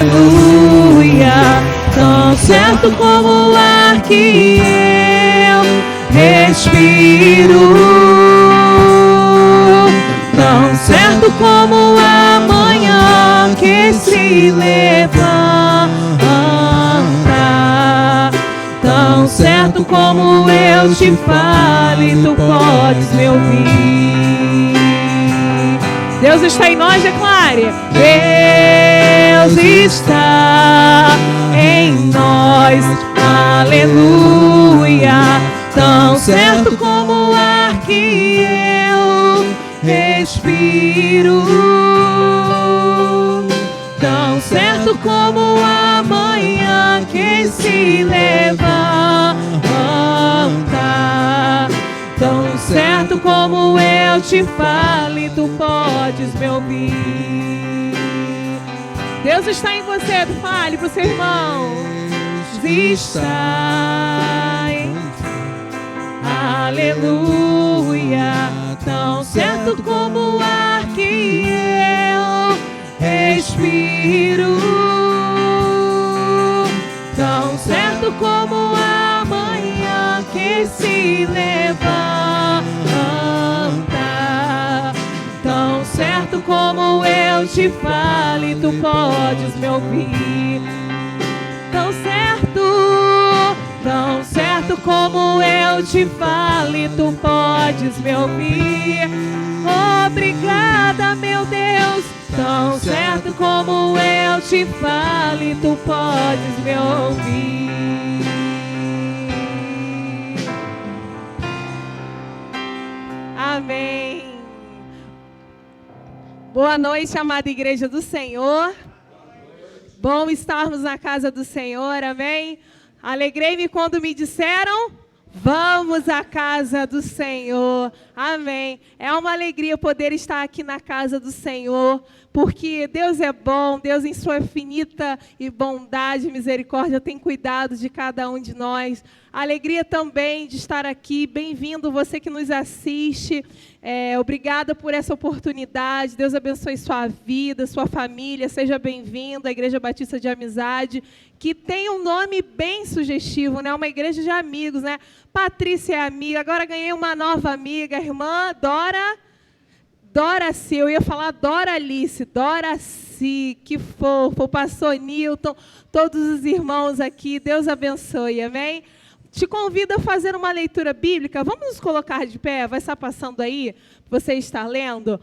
aleluia. Tão certo como o ar que eu respiro, tão certo como a manhã que se levanta, tão certo como eu te falo e tu podes me ouvir. Deus está em nós, declare. Deus está em nós, aleluia. Tão certo como o ar que eu respiro, tão certo como a manhã que se levanta, tão certo como eu te falo e tu podes me ouvir. Deus está em você, fale para o seu irmão. Está em aleluia, tão certo como o ar que eu respiro, tão certo como a manhã que se levanta, tão certo como eu te falo e tu podes me ouvir. Tão certo como eu te falo e tu podes me ouvir. Obrigada, meu Deus. Tão certo como eu te falo e tu podes me ouvir. Amém. Boa noite, amada Igreja do Senhor. Bom estarmos na casa do Senhor, amém? Alegrei-me quando me disseram, vamos à casa do Senhor, amém. É uma alegria poder estar aqui na casa do Senhor, porque Deus é bom, Deus em sua infinita e bondade e misericórdia tem cuidado de cada um de nós. Alegria também de estar aqui, bem-vindo você que nos assiste, obrigada por essa oportunidade, Deus abençoe sua vida, sua família, seja bem-vindo à Igreja Batista de Amizade, que tem um nome bem sugestivo, né? Uma igreja de amigos, né? Patrícia é amiga, agora ganhei uma nova amiga, a irmã Doraci, eu ia falar Doralice, Doraci, que fofo, o pastor Newton, todos os irmãos aqui, Deus abençoe, amém? Te convido a fazer uma leitura bíblica, vamos nos colocar de pé, vai estar passando aí, você está lendo,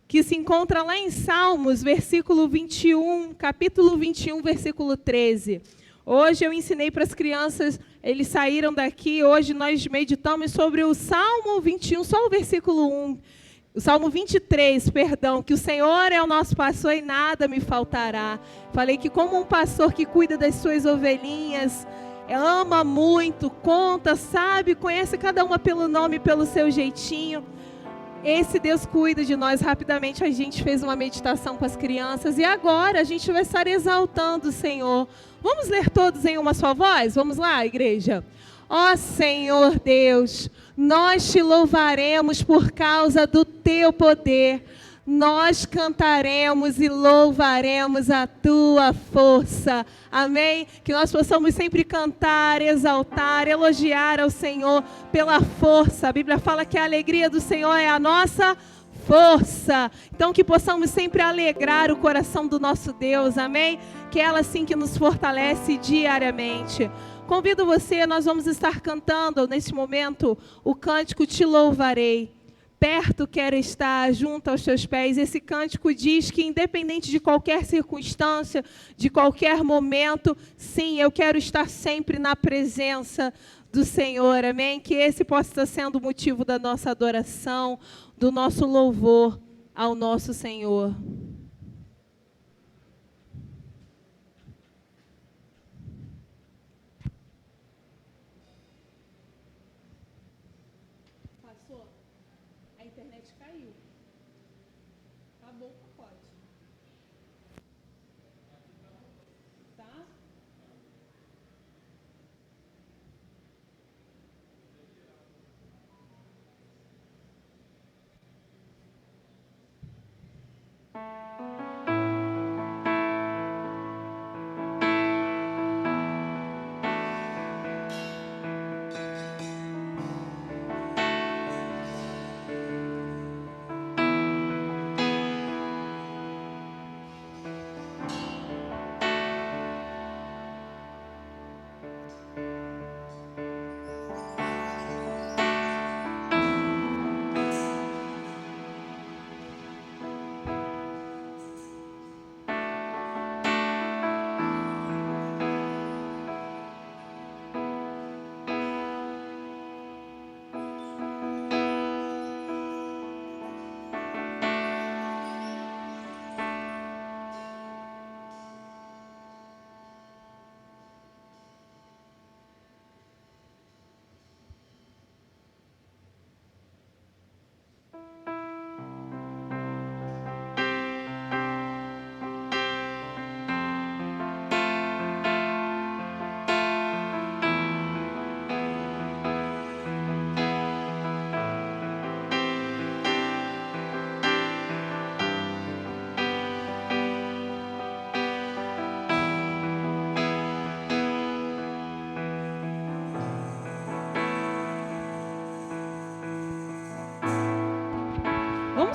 que se encontra lá em Salmos, versículo 21, capítulo 21, versículo 13. Hoje eu ensinei para as crianças, eles saíram daqui, hoje nós meditamos sobre o Salmo 21, só o versículo 1. O Salmo 23, perdão, que o Senhor é o nosso pastor e nada me faltará. Falei que como um pastor que cuida das suas ovelhinhas, ama muito, conta, sabe, conhece cada uma pelo nome, pelo seu jeitinho. Esse Deus cuida de nós. Rapidamente a gente fez uma meditação com as crianças e agora a gente vai estar exaltando o Senhor. Vamos ler todos em uma só voz? Vamos lá, igreja? Ó Senhor Deus, nós te louvaremos por causa do teu poder. Nós cantaremos e louvaremos a tua força. Amém? Que nós possamos sempre cantar, exaltar, elogiar ao Senhor pela força. A Bíblia fala que a alegria do Senhor é a nossa força. Então que possamos sempre alegrar o coração do nosso Deus. Amém? Que é ela sim que nos fortalece diariamente. Convido você, nós vamos estar cantando neste momento o cântico Te Louvarei. Perto quero estar, junto aos teus pés. Esse cântico diz que independente de qualquer circunstância, de qualquer momento, sim, eu quero estar sempre na presença do Senhor, amém? Que esse possa estar sendo o motivo da nossa adoração, do nosso louvor ao nosso Senhor. A internet caiu. Acabou o pacote. Tá?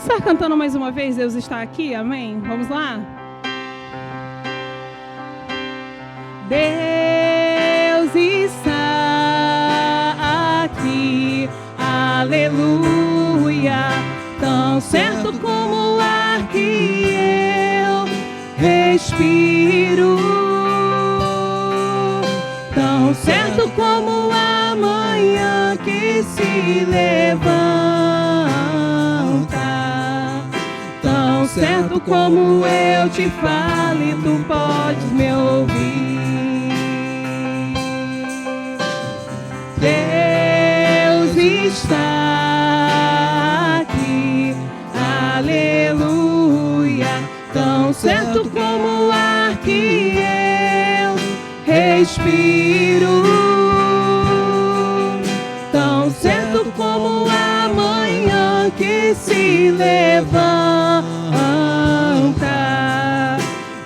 estar cantando mais uma vez, Deus está aqui, amém? Vamos lá? Deus está aqui, aleluia, tão certo como o ar que eu respiro, tão certo como a manhã que se levanta, tão certo como eu te falo e tu podes me ouvir. Deus está aqui, aleluia, tão certo como o ar que eu respiro, tão certo como a manhã que se levanta,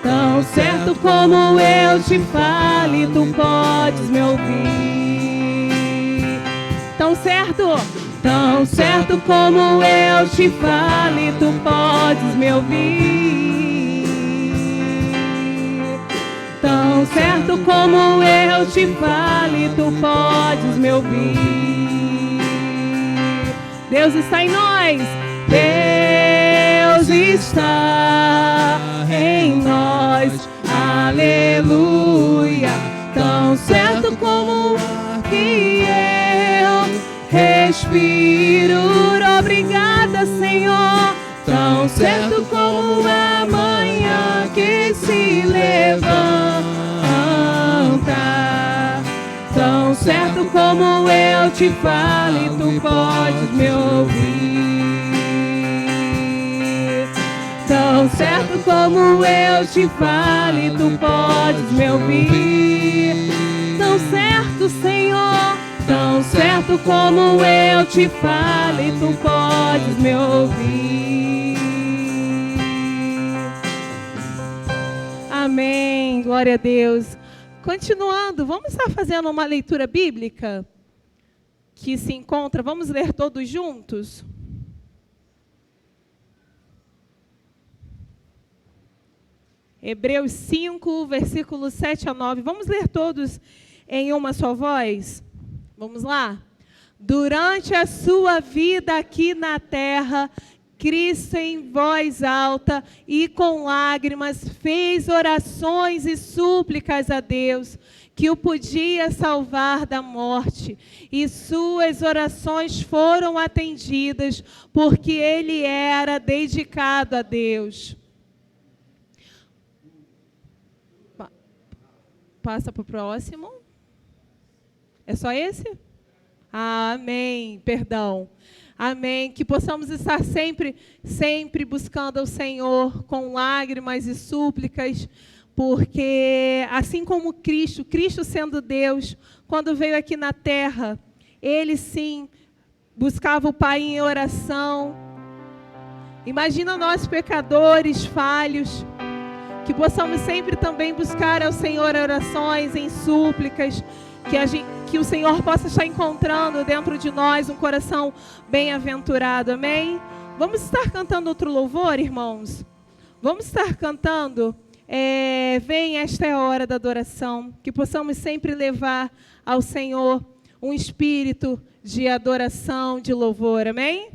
tão certo como eu te falo e tu podes me ouvir. Tão certo como eu te falo e tu podes me ouvir. Tão certo como eu te falo e tu podes me ouvir. Deus está em nós. Deus está em nós. Aleluia. Tão certo como que eu respiro. Obrigada, Senhor. Tão certo como a manhã que se levanta, tão certo como eu te falo e tu podes me ouvir. Tão certo como eu te falo e tu podes me ouvir. Tão certo, Senhor, tão certo como eu te falo e tu podes me ouvir. Amém, glória a Deus. Continuando, vamos estar fazendo uma leitura bíblica que se encontra, vamos ler todos juntos? Hebreus 5, versículos 7 a 9. Vamos ler todos em uma só voz? Vamos lá? Durante a sua vida aqui na terra, Cristo em voz alta e com lágrimas fez orações e súplicas a Deus, que o podia salvar da morte. E suas orações foram atendidas, porque ele era dedicado a Deus. Passa para o próximo. É só esse? Amém. Perdão. Amém. Que possamos estar sempre buscando ao Senhor com lágrimas e súplicas, porque assim como Cristo sendo Deus, quando veio aqui na terra, Ele sim buscava o Pai em oração. Imagina nós pecadores, falhos, que possamos sempre também buscar ao Senhor orações em súplicas, que o Senhor possa estar encontrando dentro de nós um coração bem-aventurado, amém? Vamos estar cantando outro louvor, irmãos? Vamos estar cantando, vem, esta é a hora da adoração, que possamos sempre levar ao Senhor um espírito de adoração, de louvor, amém?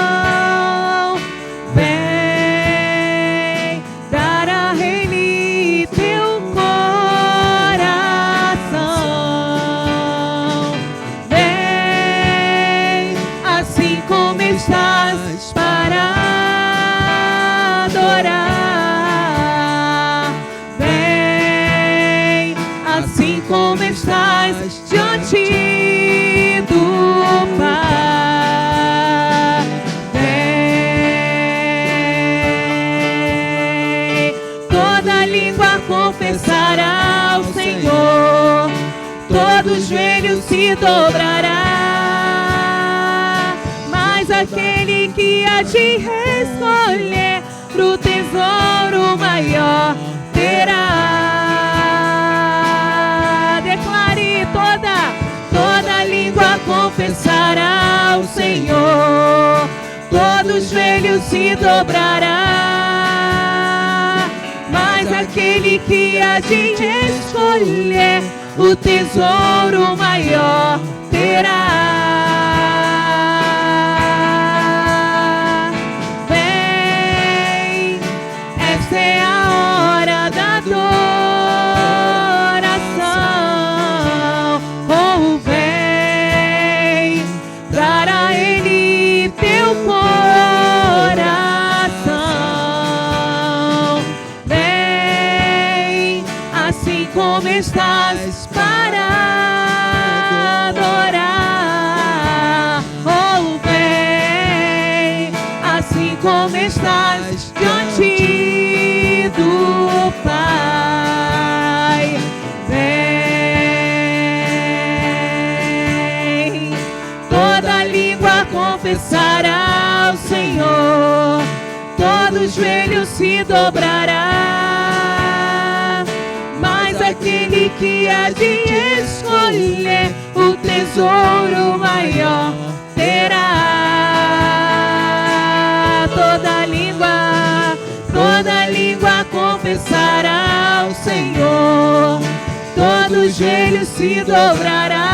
Adoração, vem dar a Ele teu coração, vem assim como estás para adorar, vem assim como estás diante do Pai. Vem, toda língua confessará ao Senhor. todo joelho se dobrará, mas aquele que há de escolher pro tesouro maior terá. Declare: toda língua confessará ao Senhor, todo joelho se dobrará, mas aquele que há de escolher o tesouro maior terá. Vem, essa é a hora da adoração. Oh, vem, dar a Ele teu coração. Vem, assim como estás, para adorar. Oh, vem, assim como estás, diante do Pai. Vem, toda língua confessará ao Senhor, todo joelho se dobrará, mas aquele que há de escolher o tesouro maior terá. Toda língua confessará ao Senhor, todo joelho se dobrará,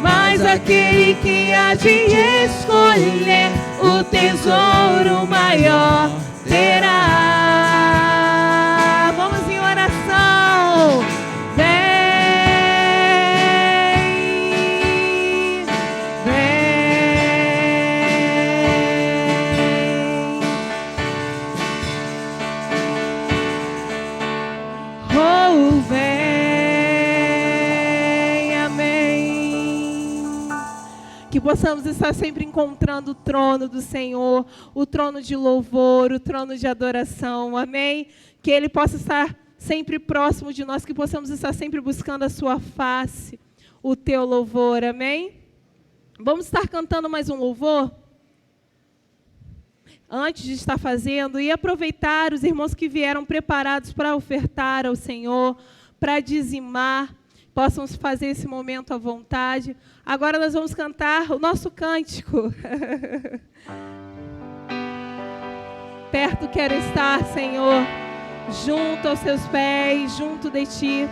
mas aquele que há de escolher o tesouro maior terá. Vamos em oração. Vem, vem. Oh, vem, amém. Que possamos estar sempre encontrando o trono do Senhor, o trono de louvor, o trono de adoração, amém? Que Ele possa estar sempre próximo de nós, que possamos estar sempre buscando a sua face, o teu louvor, amém? Vamos estar cantando mais um louvor? Antes de estar fazendo, e aproveitar os irmãos que vieram preparados para ofertar ao Senhor, para dizimar, possam fazer esse momento à vontade. Agora nós vamos cantar o nosso cântico. Perto quero estar, Senhor, junto aos seus pés, junto de Ti.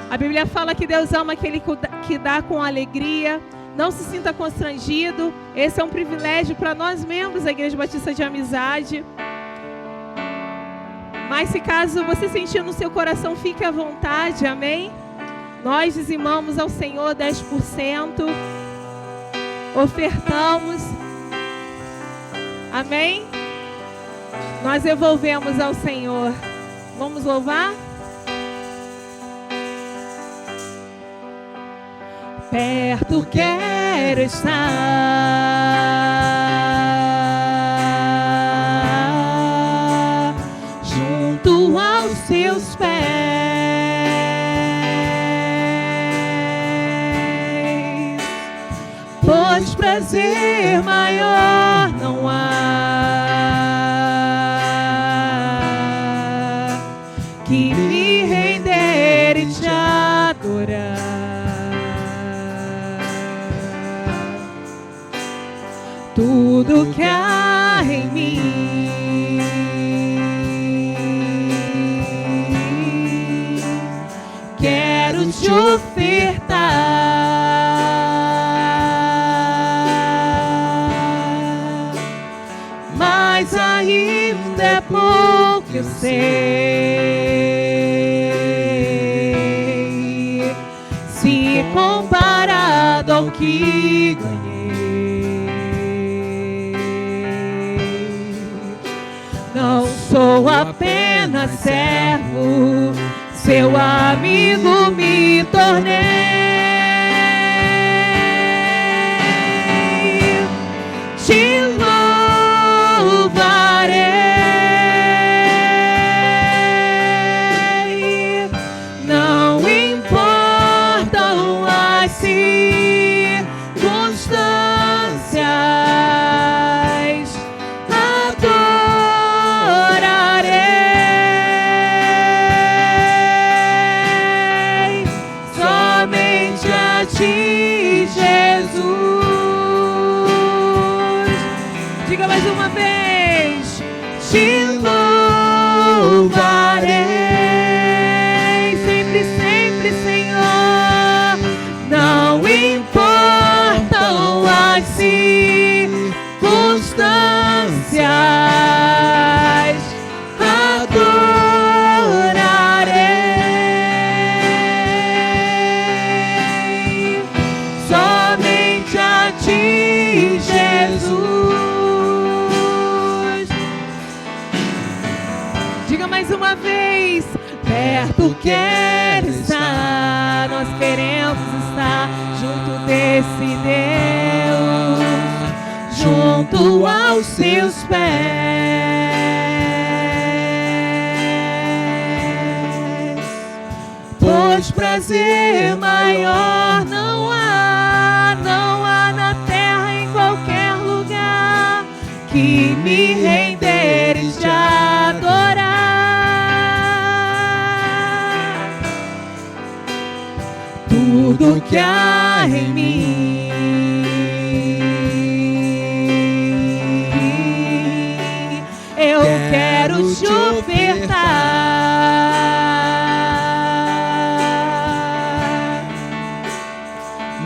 A Bíblia fala que Deus ama aquele que dá com alegria. Não se sinta constrangido. Esse é um privilégio para nós, membros da Igreja Batista de Amizade. Mas se caso você sentir no seu coração, fique à vontade, amém? Nós dizimamos ao Senhor 10%, ofertamos, amém? Nós devolvemos ao Senhor. Vamos louvar? Perto quero estar, junto aos seus pés, pois prazer maior não há que me render e te adorar. Tudo que há em mim quero te ofertar, mas ainda é pouco, eu sei, se comparado ao que ganhei. Não sou apenas servo, seu amigo me tornei. Te louvarei, não importa te louvarei sempre, sempre, Senhor. Não importam as circunstâncias, adorarei somente a ti, Jesus. Diga mais uma vez: perto quero estar, nós queremos estar junto desse Deus, junto aos seus pés, pois prazer maior não há na terra, em qualquer lugar, que me renderes de adorar. Tudo que há em mim, eu quero te ofertar,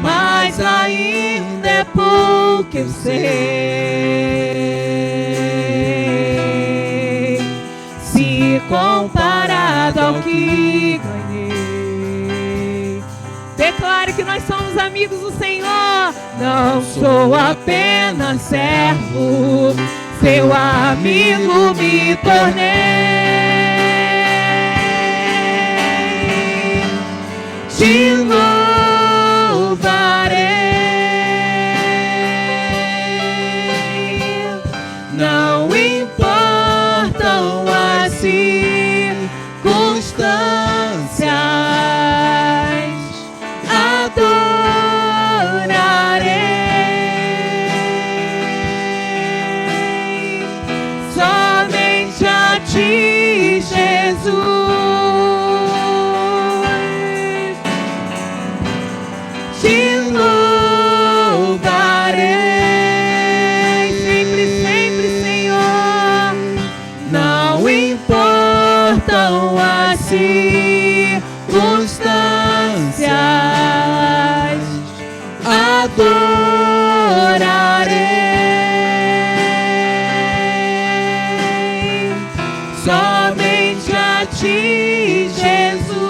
mas ainda é pouco, eu sei, se comparado ao que ganhei. Declare que nós somos amigos do Senhor. Não sou apenas servo, seu amigo me tornei. Te louvarei, não importam as circunstâncias, adorarei somente a ti, Jesus. Te louvarei sempre, sempre, Senhor. Não importam as circunstâncias, adorarei somente a ti, Jesus.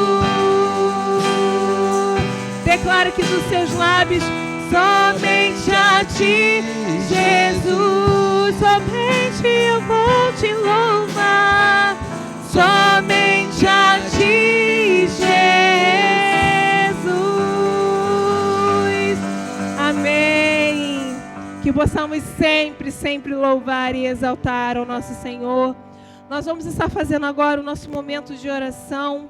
Declaro que dos seus lábios, somente a ti, Jesus. Somente eu vou te louvar, somente a ti, Jesus. Amém. Que possamos sempre, sempre louvar e exaltar ao nosso Senhor. Nós vamos estar fazendo agora o nosso momento de oração.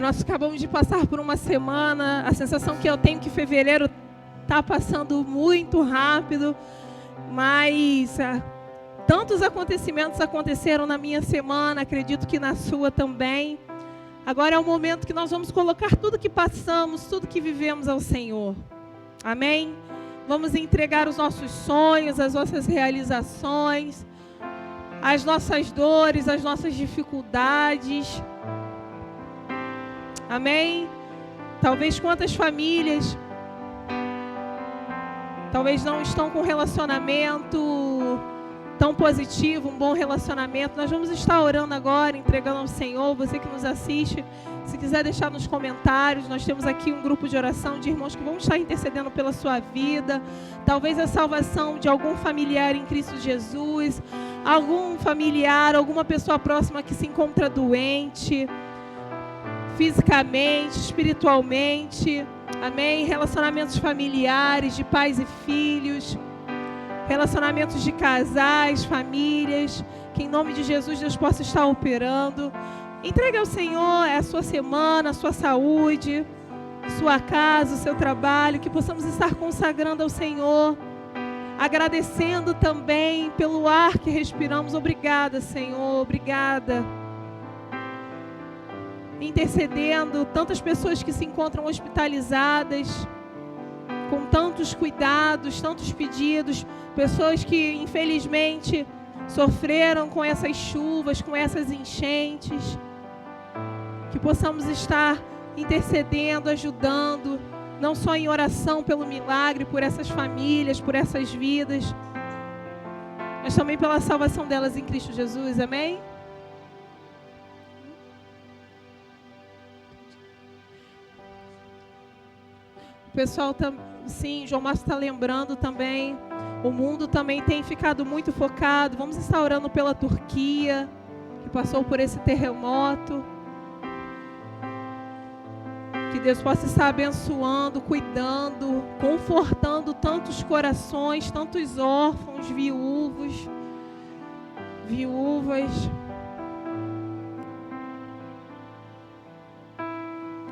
Nós acabamos de passar por uma semana. A sensação que eu tenho que fevereiro está passando muito rápido, mas tantos acontecimentos aconteceram na minha semana, acredito que na sua também. Agora é o momento que nós vamos colocar tudo que passamos, tudo que vivemos ao Senhor. Amém? Vamos entregar os nossos sonhos, as nossas realizações, as nossas dores, as nossas dificuldades. Amém? Talvez quantas famílias talvez não estão com um relacionamento tão positivo, um bom relacionamento. Nós vamos estar orando agora, entregando ao Senhor. Você que nos assiste, se quiser deixar nos comentários, nós temos aqui um grupo de oração de irmãos que vão estar intercedendo pela sua vida. Talvez a salvação de algum familiar em Cristo Jesus, algum familiar, alguma pessoa próxima que se encontra doente, fisicamente, espiritualmente. Amém? Relacionamentos familiares, de pais e filhos, relacionamentos de casais, famílias, que em nome de Jesus Deus possa estar operando. Entregue ao Senhor a sua semana, a sua saúde, sua casa, o seu trabalho, que possamos estar consagrando ao Senhor, agradecendo também pelo ar que respiramos. Obrigada, Senhor, obrigada. Intercedendo tantas pessoas que se encontram hospitalizadas, com tantos cuidados, tantos pedidos, pessoas que infelizmente sofreram com essas chuvas, com essas enchentes. Que possamos estar intercedendo, ajudando, não só em oração pelo milagre, por essas famílias, por essas vidas, mas também pela salvação delas em Cristo Jesus, amém? O pessoal, sim, João Márcio está lembrando também, o mundo também tem ficado muito focado, vamos estar orando pela Turquia, que passou por esse terremoto. Que Deus possa estar abençoando, cuidando, confortando tantos corações, tantos órfãos, viúvas.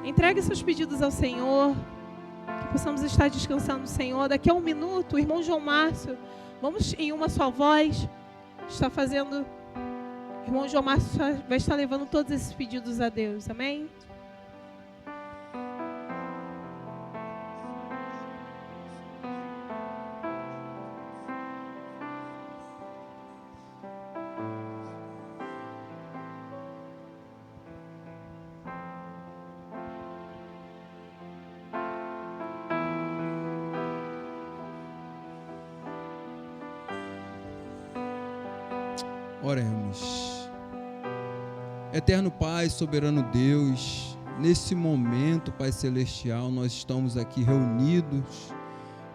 Entregue seus pedidos ao Senhor, que possamos estar descansando no Senhor. Daqui a um minuto, o irmão João Márcio, vamos em uma só voz, está fazendo, o irmão João Márcio vai estar levando todos esses pedidos a Deus, amém? Oremos. Eterno Pai, soberano Deus, nesse momento, Pai Celestial, nós estamos aqui reunidos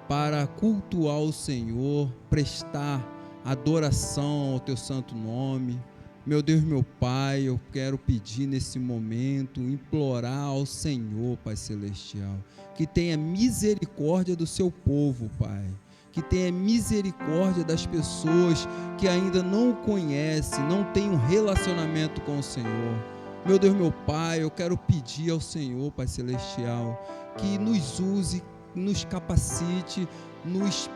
para cultuar o Senhor, prestar adoração ao Teu santo nome. Meu Deus, meu Pai, eu quero pedir nesse momento, implorar ao Senhor, Pai Celestial, que tenha misericórdia do seu povo, Pai. Que tenha misericórdia das pessoas que ainda não o conhecem, não têm um relacionamento com o Senhor. Meu Deus, meu Pai, eu quero pedir ao Senhor, Pai Celestial, que nos use, nos capacite, nos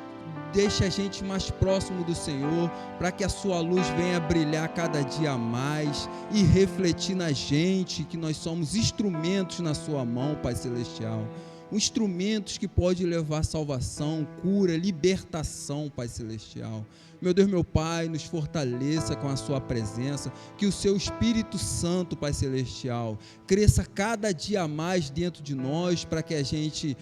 deixe a gente mais próximo do Senhor, para que a sua luz venha brilhar cada dia mais e refletir na gente, que nós somos instrumentos na sua mão, Pai Celestial. Instrumentos que podem levar salvação, cura, libertação, Pai Celestial. Meu Deus, meu Pai, nos fortaleça com a sua presença, que o seu Espírito Santo, Pai Celestial, cresça cada dia mais dentro de nós, para que a gente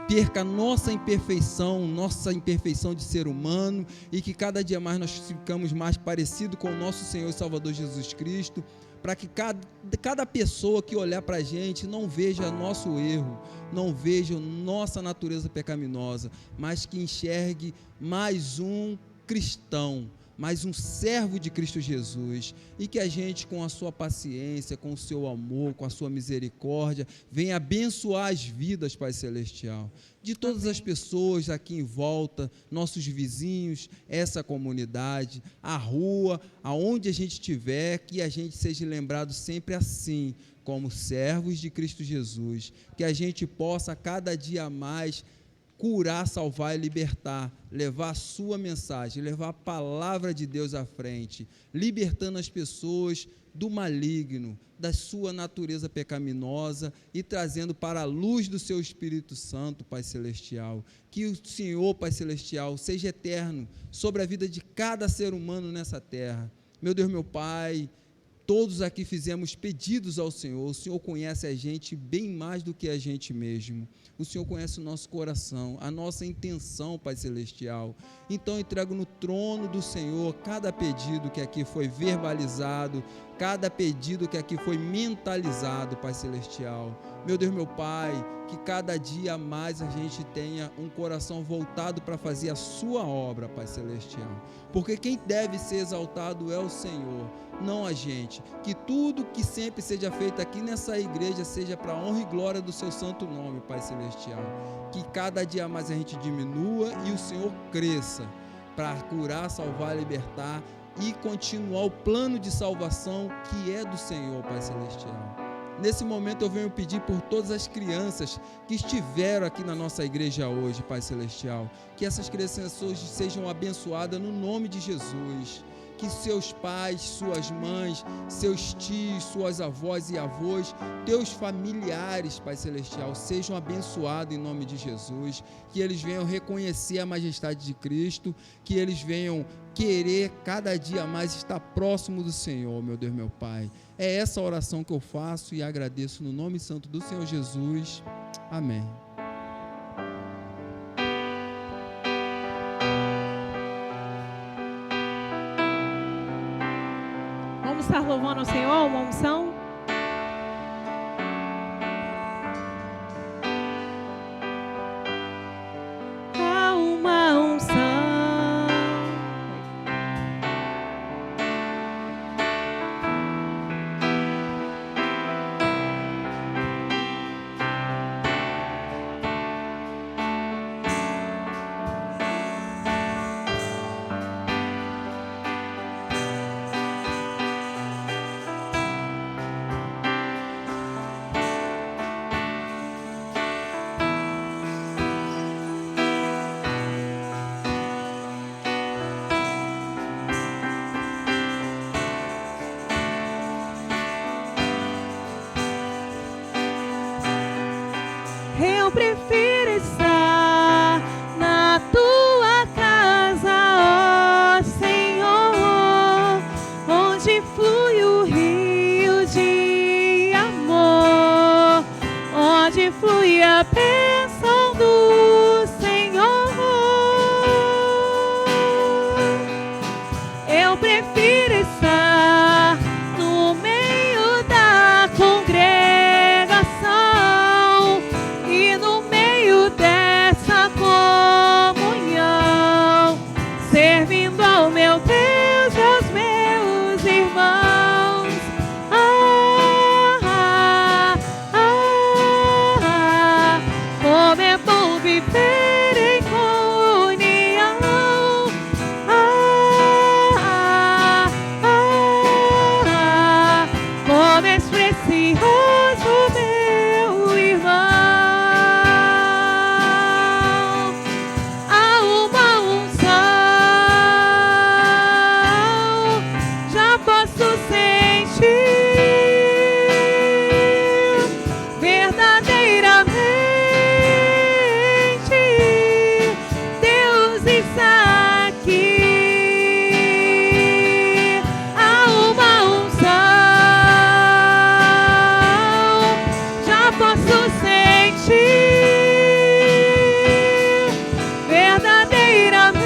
perca a nossa imperfeição de ser humano, e que cada dia mais nós ficamos mais parecidos com o nosso Senhor e Salvador Jesus Cristo, para que cada pessoa que olhar para a gente não veja nosso erro, não veja nossa natureza pecaminosa, mas que enxergue mais um cristão, mais um servo de Cristo Jesus, e que a gente, com a sua paciência, com o seu amor, com a sua misericórdia, venha abençoar as vidas, Pai Celestial, de todas as pessoas aqui em volta, nossos vizinhos, essa comunidade, a rua, aonde a gente estiver, que a gente seja lembrado sempre assim, como servos de Cristo Jesus, que a gente possa cada dia mais curar, salvar e libertar, levar a sua mensagem, levar a palavra de Deus à frente, libertando as pessoas do maligno, da sua natureza pecaminosa, e trazendo para a luz do seu Espírito Santo, Pai Celestial. Que o Senhor, Pai Celestial, seja eterno sobre a vida de cada ser humano nessa terra. Meu Deus, meu Pai, todos aqui fizemos pedidos ao Senhor. O Senhor conhece a gente bem mais do que a gente mesmo. O Senhor conhece o nosso coração, a nossa intenção, Pai Celestial. Então, entrego no trono do Senhor cada pedido que aqui foi verbalizado, cada pedido que aqui foi mentalizado, Pai Celestial. Meu Deus, meu Pai, que cada dia mais a gente tenha um coração voltado para fazer a sua obra, Pai Celestial. Porque quem deve ser exaltado é o Senhor, não a gente. Que tudo que sempre seja feito aqui nessa igreja seja para a honra e glória do seu santo nome, Pai Celestial. Que cada dia mais a gente diminua e o Senhor cresça para curar, salvar, libertar e continuar o plano de salvação que é do Senhor, Pai Celestial. Nesse momento eu venho pedir por todas as crianças que estiveram aqui na nossa igreja hoje, Pai Celestial, que essas crianças hoje sejam abençoadas no nome de Jesus, que seus pais, suas mães, seus tios, suas avós e avós, teus familiares, Pai Celestial, sejam abençoados em nome de Jesus, que eles venham reconhecer a majestade de Cristo, que eles venham querer cada dia mais estar próximo do Senhor, meu Deus, meu Pai. É essa oração que eu faço e agradeço no nome santo do Senhor Jesus. Amém. Vamos estar louvando ao Senhor, uma unção? Há uma unção. Eu prefiro estar na tua casa, ó Senhor, onde flui o rio de amor, onde flui a bênção do Senhor. Eu prefiro estar no meio da congregação e no meio dessa comunhão, servindo ao meu Deus e aos meus irmãos. Como é bom viver em comunhão. Como és precioso, meu irmão. Há uma unção, já posso sentir verdadeiramente. Deus está aqui. Há uma unção, já posso sentir verdadeiramente.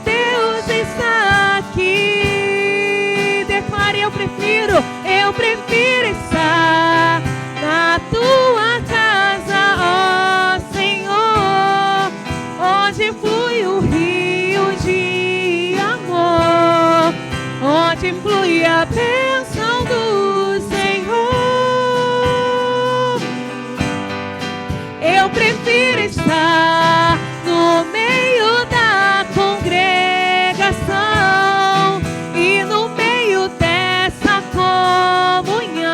Deus está aqui. Declare: eu prefiro estar na tua casa, ó Senhor, onde flui o rio de amor, onde flui a bênção do Senhor. Eu prefiro estar no meio da congregação e no meio dessa comunhão,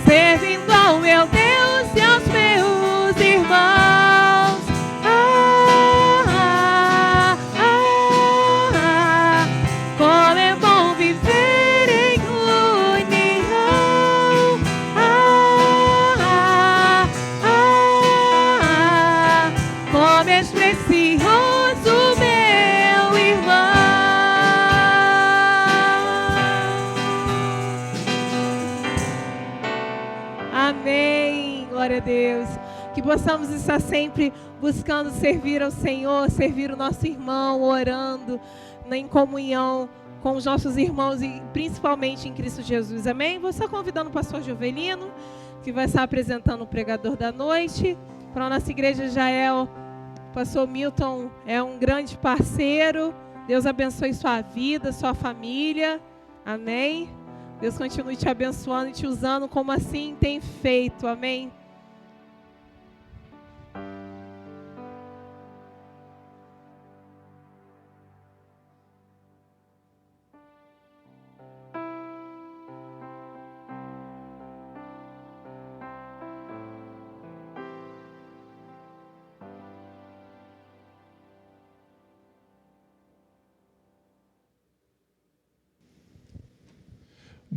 servindo ao meu Deus e aos meus irmãos. Como é bom viver em união. Como és precioso, meu irmão. Amém. Glória a Deus. Que possamos estar sempre buscando servir ao Senhor, servir o nosso irmão, orando em comunhão com os nossos irmãos e principalmente em Cristo Jesus. Amém? Vou estar convidando o pastor Jovelino, que vai estar apresentando o pregador da noite. Para a nossa igreja Jael, o pastor Milton é um grande parceiro. Deus abençoe sua vida, sua família. Amém? Deus continue te abençoando e te usando como assim tem feito. Amém?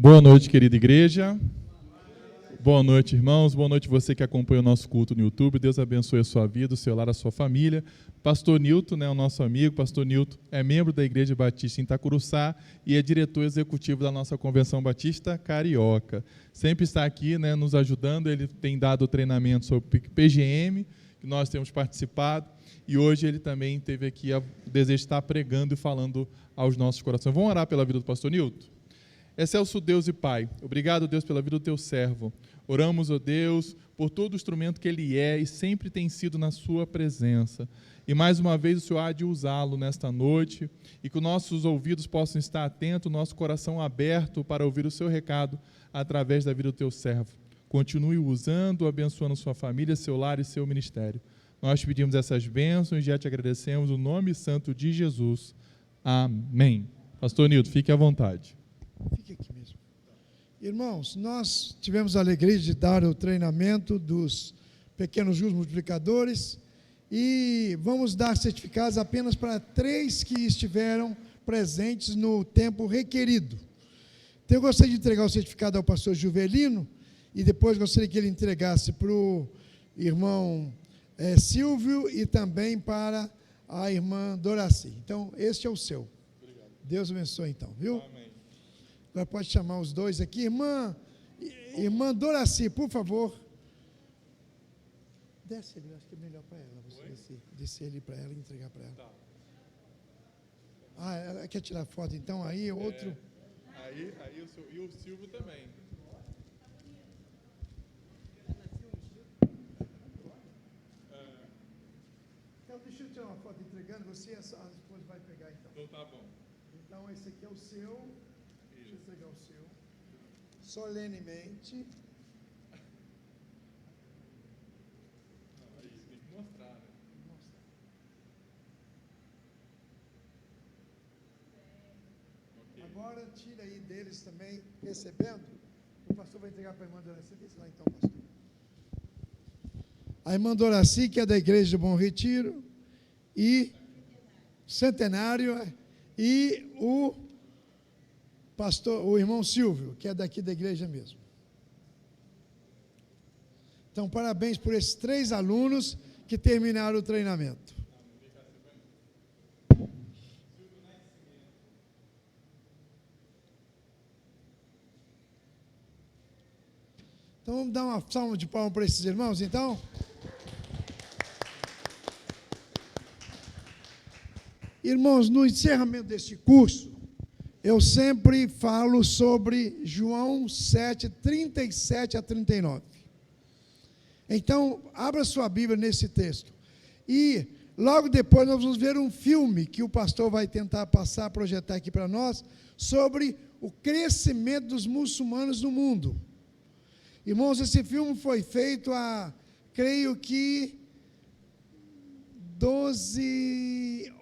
Boa noite, querida igreja. Boa noite, irmãos. Boa noite você que acompanha o nosso culto no YouTube. Deus abençoe a sua vida, o seu lar, a sua família. Pastor Nilton, né, o nosso amigo. Pastor Nilton é membro da Igreja Batista em Itacuruçá e é diretor executivo da nossa Convenção Batista Carioca. Sempre está aqui, né, nos ajudando. Ele tem dado treinamento sobre PGM, que nós temos participado. E hoje ele também teve aqui o desejo de estar pregando e falando aos nossos corações. Vamos orar pela vida do pastor Nilton? Excelso Deus e Pai, obrigado, Deus, pela vida do teu servo. Oramos, ó Deus, por todo o instrumento que ele é e sempre tem sido na sua presença. E mais uma vez o Senhor há de usá-lo nesta noite e que nossos ouvidos possam estar atentos, nosso coração aberto para ouvir o seu recado através da vida do teu servo. Continue usando, abençoando sua família, seu lar e seu ministério. Nós te pedimos essas bênçãos e já te agradecemos no nome santo de Jesus. Amém. Pastor Nilton, fique à vontade. Fique aqui mesmo. Irmãos, nós tivemos a alegria de dar o treinamento dos pequenos juros multiplicadores e vamos dar certificados apenas para 3 que estiveram presentes no tempo requerido. Então, eu gostaria de entregar o certificado ao pastor Juvelino e depois gostaria que ele entregasse para o irmão Silvio e também para a irmã Doraci. Então, este é o seu. Obrigado. Deus abençoe então, viu? Amém. Agora pode chamar os dois aqui. Irmã Doraci, por favor. Desce ali, acho que é melhor para ela. Você descer ali para ela e entregar para ela. Tá. Ela quer tirar foto, então aí outro. Aí e o Silvio também. Então, deixa eu tirar uma foto entregando. Você e a esposa vai pegar então. Então tá bom. Então, esse aqui é o seu. Deixa eu entregar o seu. Solenemente. Não, é isso, tem que mostrar, né? Okay. Agora, tira aí deles também, recebendo. O pastor vai entregar para a irmã Doraci. Desce lá então, pastor. A irmã Doraci, que é da Igreja de Bom Retiro, e Centenário, e o pastor, o irmão Silvio, que é daqui da igreja mesmo. Então, parabéns por esses 3 alunos que terminaram o treinamento. Então, vamos dar uma salva de palmas para esses irmãos, então? Irmãos, no encerramento deste curso, eu sempre falo sobre João 7, 37 a 39. Então, abra sua Bíblia nesse texto. E, logo depois, nós vamos ver um filme que o pastor vai tentar projetar aqui para nós, sobre o crescimento dos muçulmanos no mundo. Irmãos, esse filme foi feito há, creio que,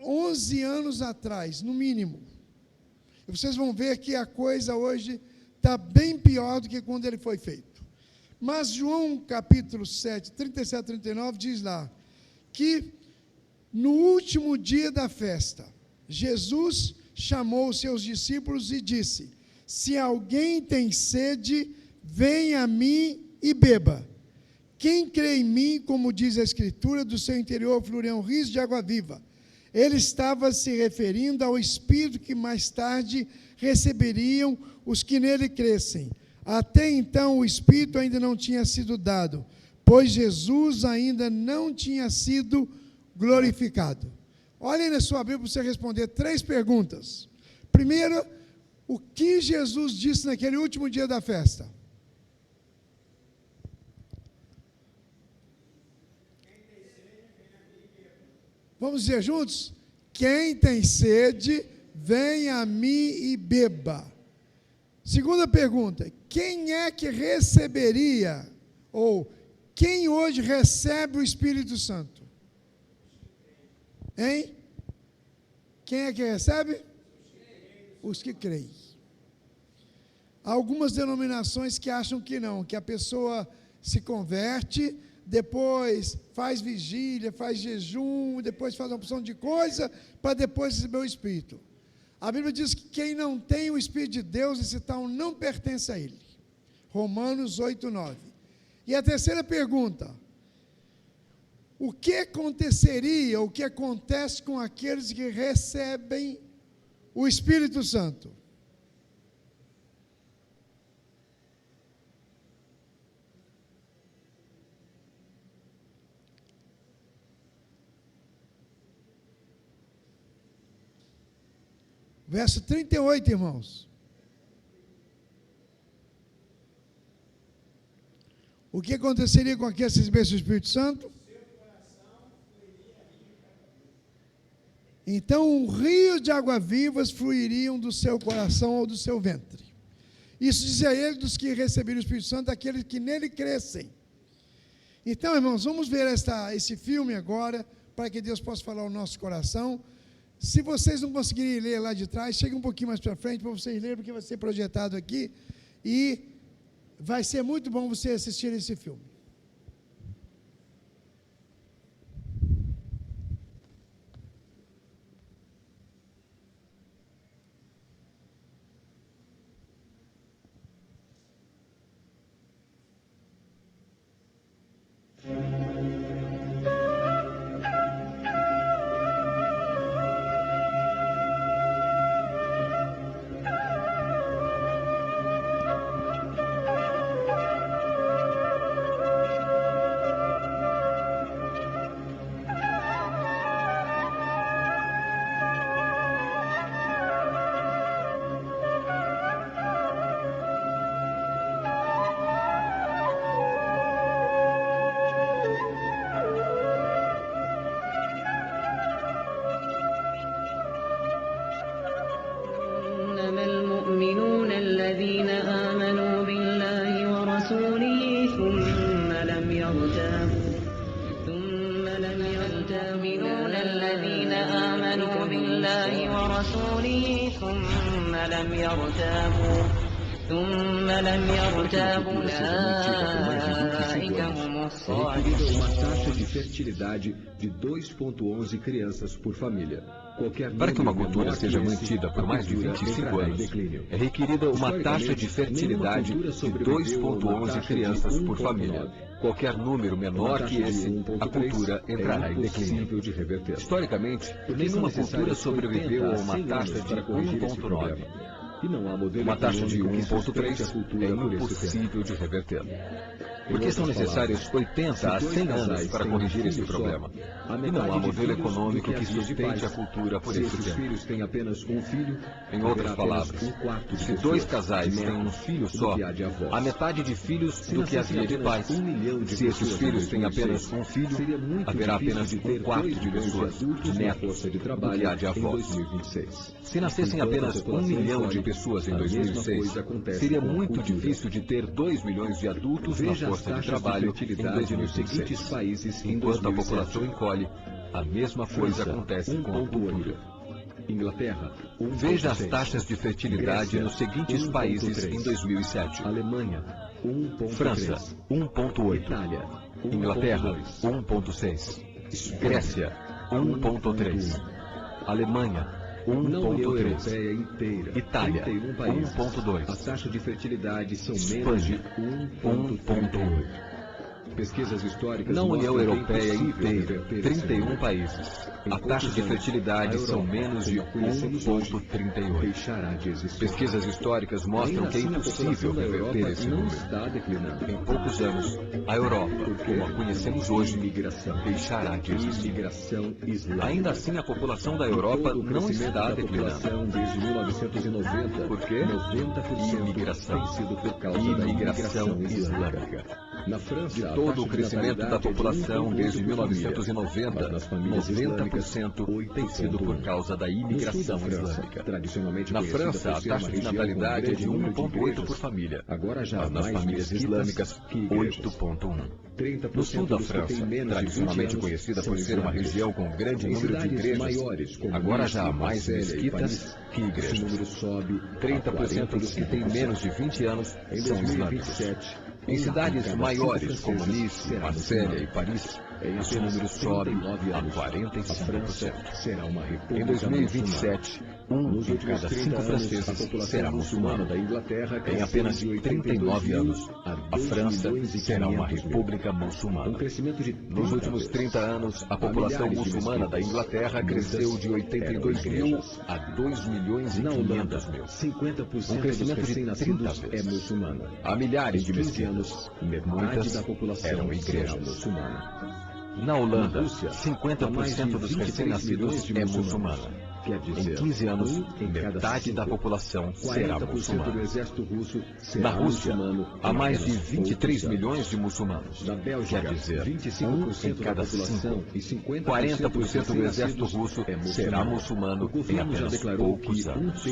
11 anos atrás, no mínimo. E vocês vão ver que a coisa hoje está bem pior do que quando ele foi feito. Mas João capítulo 7, 37 a 39 diz lá, que no último dia da festa, Jesus chamou os seus discípulos e disse: se alguém tem sede, venha a mim e beba. Quem crê em mim, como diz a Escritura, do seu interior fluirão rios de água viva. Ele estava se referindo ao Espírito que mais tarde receberiam os que nele crescem. Até então o Espírito ainda não tinha sido dado, pois Jesus ainda não tinha sido glorificado. Olhem na sua Bíblia para você responder 3 perguntas. Primeiro, o que Jesus disse naquele último dia da festa? Vamos dizer juntos? Quem tem sede, venha a mim e beba. Segunda pergunta, quem é que receberia, ou quem hoje recebe o Espírito Santo? Hein? Quem é que recebe? Os que creem. Há algumas denominações que acham que não, que a pessoa se converte, depois faz vigília, faz jejum, depois faz uma opção de coisa, para depois receber o Espírito. A Bíblia diz que quem não tem o Espírito de Deus, esse tal não pertence a ele. Romanos 8:9. E a terceira pergunta: o que aconteceria, o que acontece com aqueles que recebem o Espírito Santo? Verso 38, irmãos. O que aconteceria com aqueles que recebessem o Espírito Santo? Então, um rio de água vivas fluiriam do seu coração ou do seu ventre. Isso dizia ele dos que receberam o Espírito Santo, daqueles que nele crescem. Então, irmãos, vamos ver esse filme agora, para que Deus possa falar ao nosso coração. Se vocês não conseguirem ler lá de trás, chegue um pouquinho mais para frente para vocês lerem, porque vai ser projetado aqui. E vai ser muito bom você assistir esse filme. الذين آمنوا بالله ورسوله ثم لم يرتابوا الذين آمنوا بالله ورسوله ثم لم يرتابوا أولئك هم الصادقون. Uma taxa de fertilidade de 2,11 crianças por família. Para que uma cultura seja mantida por mais de 25 anos, é requerida uma taxa de fertilidade de 2,11 crianças por família. Qualquer número menor que esse, a cultura entrará em declínio. Historicamente, nenhuma cultura sobreviveu a uma taxa de 1,9. Uma taxa de 1,3 é impossível de reverter. Porque são necessários 80 a 100 anos para corrigir esse problema. E não há modelo econômico que sustente a cultura por esse tempo. Em outras palavras, se dois casais têm um filho só, há metade de filhos do que havia de pais. Se esses filhos têm apenas um filho, haverá apenas um quarto de pessoas, netos, do que há de avós. Se nascessem apenas 1 milhão de pessoas em 2006, seria muito difícil de ter 2 milhões de adultos na força de trabalho em 2026. Enquanto a população encolhe, a mesma coisa acontece com a cultura. Inglaterra, Veja as taxas de fertilidade nos seguintes países em 2007. Alemanha, 1,3. França, 1,8. Itália, Inglaterra, 1,2. 1,6. Grécia, 1,3. Alemanha, Na União 1,3. Europeia inteira, Itália, 31 países. 1,2. A taxa de fertilidade são menos de Espanha, 1,8. Pesquisas históricas Na União mostram que é Europeia impossível inteira, reverter esse 31 número. países, Em a taxa de poucos anos, fertilidade a são Europa, menos de como a conhecemos hoje, 1,38. deixará de existir. Pesquisas históricas mostram Ainda que é assim, a impossível população da reverter Europa esse não número. está declinando. Em poucos anos, a Europa, como a conhecemos hoje, Imigração. deixará de existir. Imigração islâmica. Ainda assim, a população da Europa Todo o não crescimento está da declinando. população desde 1990, Por quê? 90% Imigração. tem sido por causa da Imigração imigração islâmica. islâmica. Na França, De a todo taxa o de crescimento da natalidade é de população 1,8 desde por família, 1990, mas nas famílias islâmicas, 90% tem sido por 8,1. causa da No sul imigração da França, islâmica. tradicionalmente Na conhecida França, por a ser taxa uma de região com natalidade é grande de número de 1,8 igrejas, por família. agora já há Mas nas mais famílias mesquitas islâmicas, que igrejas. 8,1. 30% No sul da dos que França, têm menos de 20 tradicionalmente anos conhecida são por ser uma islâmicos. região com grande Em número de cidades igrejas, maiores, como agora já há Nice, mais Marselha e mesquitas Paris, que esse igrejas. número sobe a 30% dos que têm 45%. menos de 20 anos Em são islâmicos. 2027, Em cidades cada maiores 5 como franceses Nice, será Marselha muçulmano. e Paris, Esse número sobe a 45%. Em 2027, um de cada 5 franceses será muçulmano. Em apenas 39 anos, a França será uma república muçulmana. Nos últimos 30 anos, a população muçulmana da Inglaterra cresceu de 82 mil a 2 milhões e 500 mil. Um crescimento de 30 vezes. Há milhares de mesquitas, muitas eram igrejas. Na Holanda, 50% dos recém-nascidos é muçulmana. Em 15 anos, metade da população será muçulmana. Na Rússia, há mais de 23 milhões de muçulmanos. Quer dizer, um em cada 5. 40% do exército russo será muçulmano em apenas poucos anos.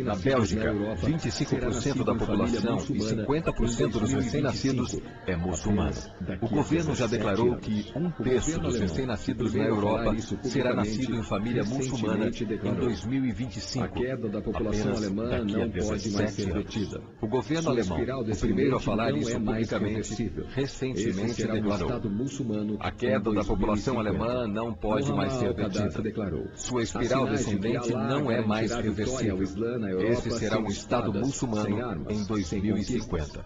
Na Bélgica, 25% da população e 50% dos recém-nascidos é muçulmano. O governo já declarou que um terço dos recém-nascidos na Europa será nascido em família muçulmana em 2025, a queda da população alemã não pode mais ser retida. O governo alemão, o primeiro a falar isso publicamente, recentemente declarou: a queda da população alemã não pode mais ser retida. Sua espiral descendente não é mais reversível. Esse será um Estado muçulmano em 2050.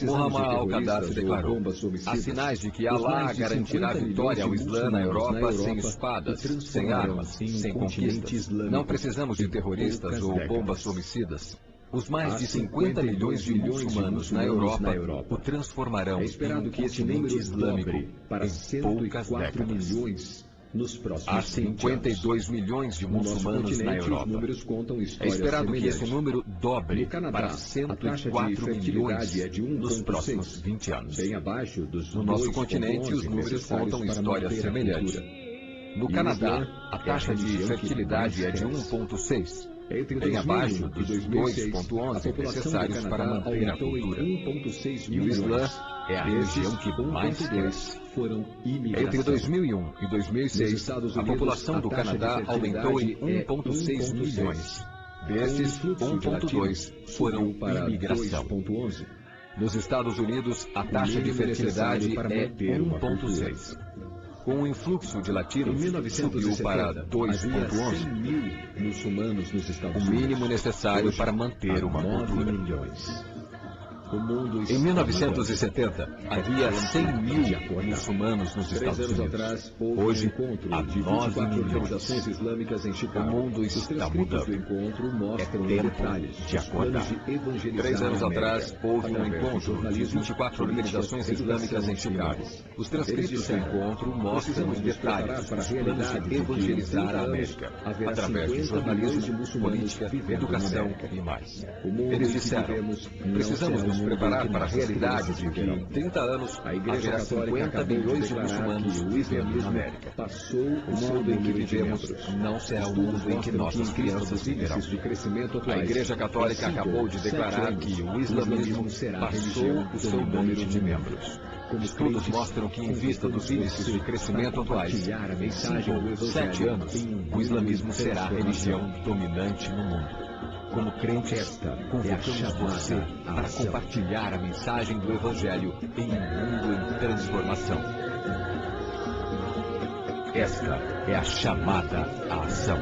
Muammar al-Gaddafi declarou: há sinais de que Allah garantirá vitória ao Islã na Europa sem espadas, sem armas, sem conquistas. Não precisamos de terroristas ou bombas homicidas. Os mais de 50 milhões de muçulmanos na Europa o transformarão em um continente islâmico em poucas décadas. Há 52 milhões de muçulmanos na Europa. É esperado que esse número dobre para 104 milhões nos próximos 20 anos. No nosso continente, os números contam histórias semelhantes. No Canadá, a taxa de fertilidade é de 1,6, bem abaixo dos 2,11 necessários para manter a cultura. E o Islã é a região que mais cresce. Entre 2001 e 2006, a população do Canadá aumentou em 1,6 milhões. Desses, 1,2 foram imigração. Nos Estados Unidos, a taxa de fertilidade é 1,6. Com o influxo de latinos, subiu para 2,11, o mínimo necessário para manter uma cultura. Em 1970, havia 100 mil muçulmanos nos Estados Unidos. Hoje, há 9 milhões. O mundo está mudando. É tempo de acordar. 3 anos atrás, houve um encontro de 24 organizações islâmicas em Chicago. Os transcritos do encontro mostram os detalhes dos planos de evangelizar a América, através de jornalismo, política, educação e mais. Eles disseram: precisamos nos preparar para a realidade de que em 30 anos haverá 50 milhões de muçulmanos vivendo na América. O mundo em que vivemos não será o mundo em que nossas crianças viverão. A Igreja Católica acabou de declarar que o islamismo passou o seu número de membros. Estudos mostram que, em vista dos índices de crescimento atuais, em 5 ou 7 anos, o islamismo será a religião dominante no mundo. Como crentes, convocamos você para compartilhar a mensagem do Evangelho em um mundo em transformação. Esta é a chamada à ação.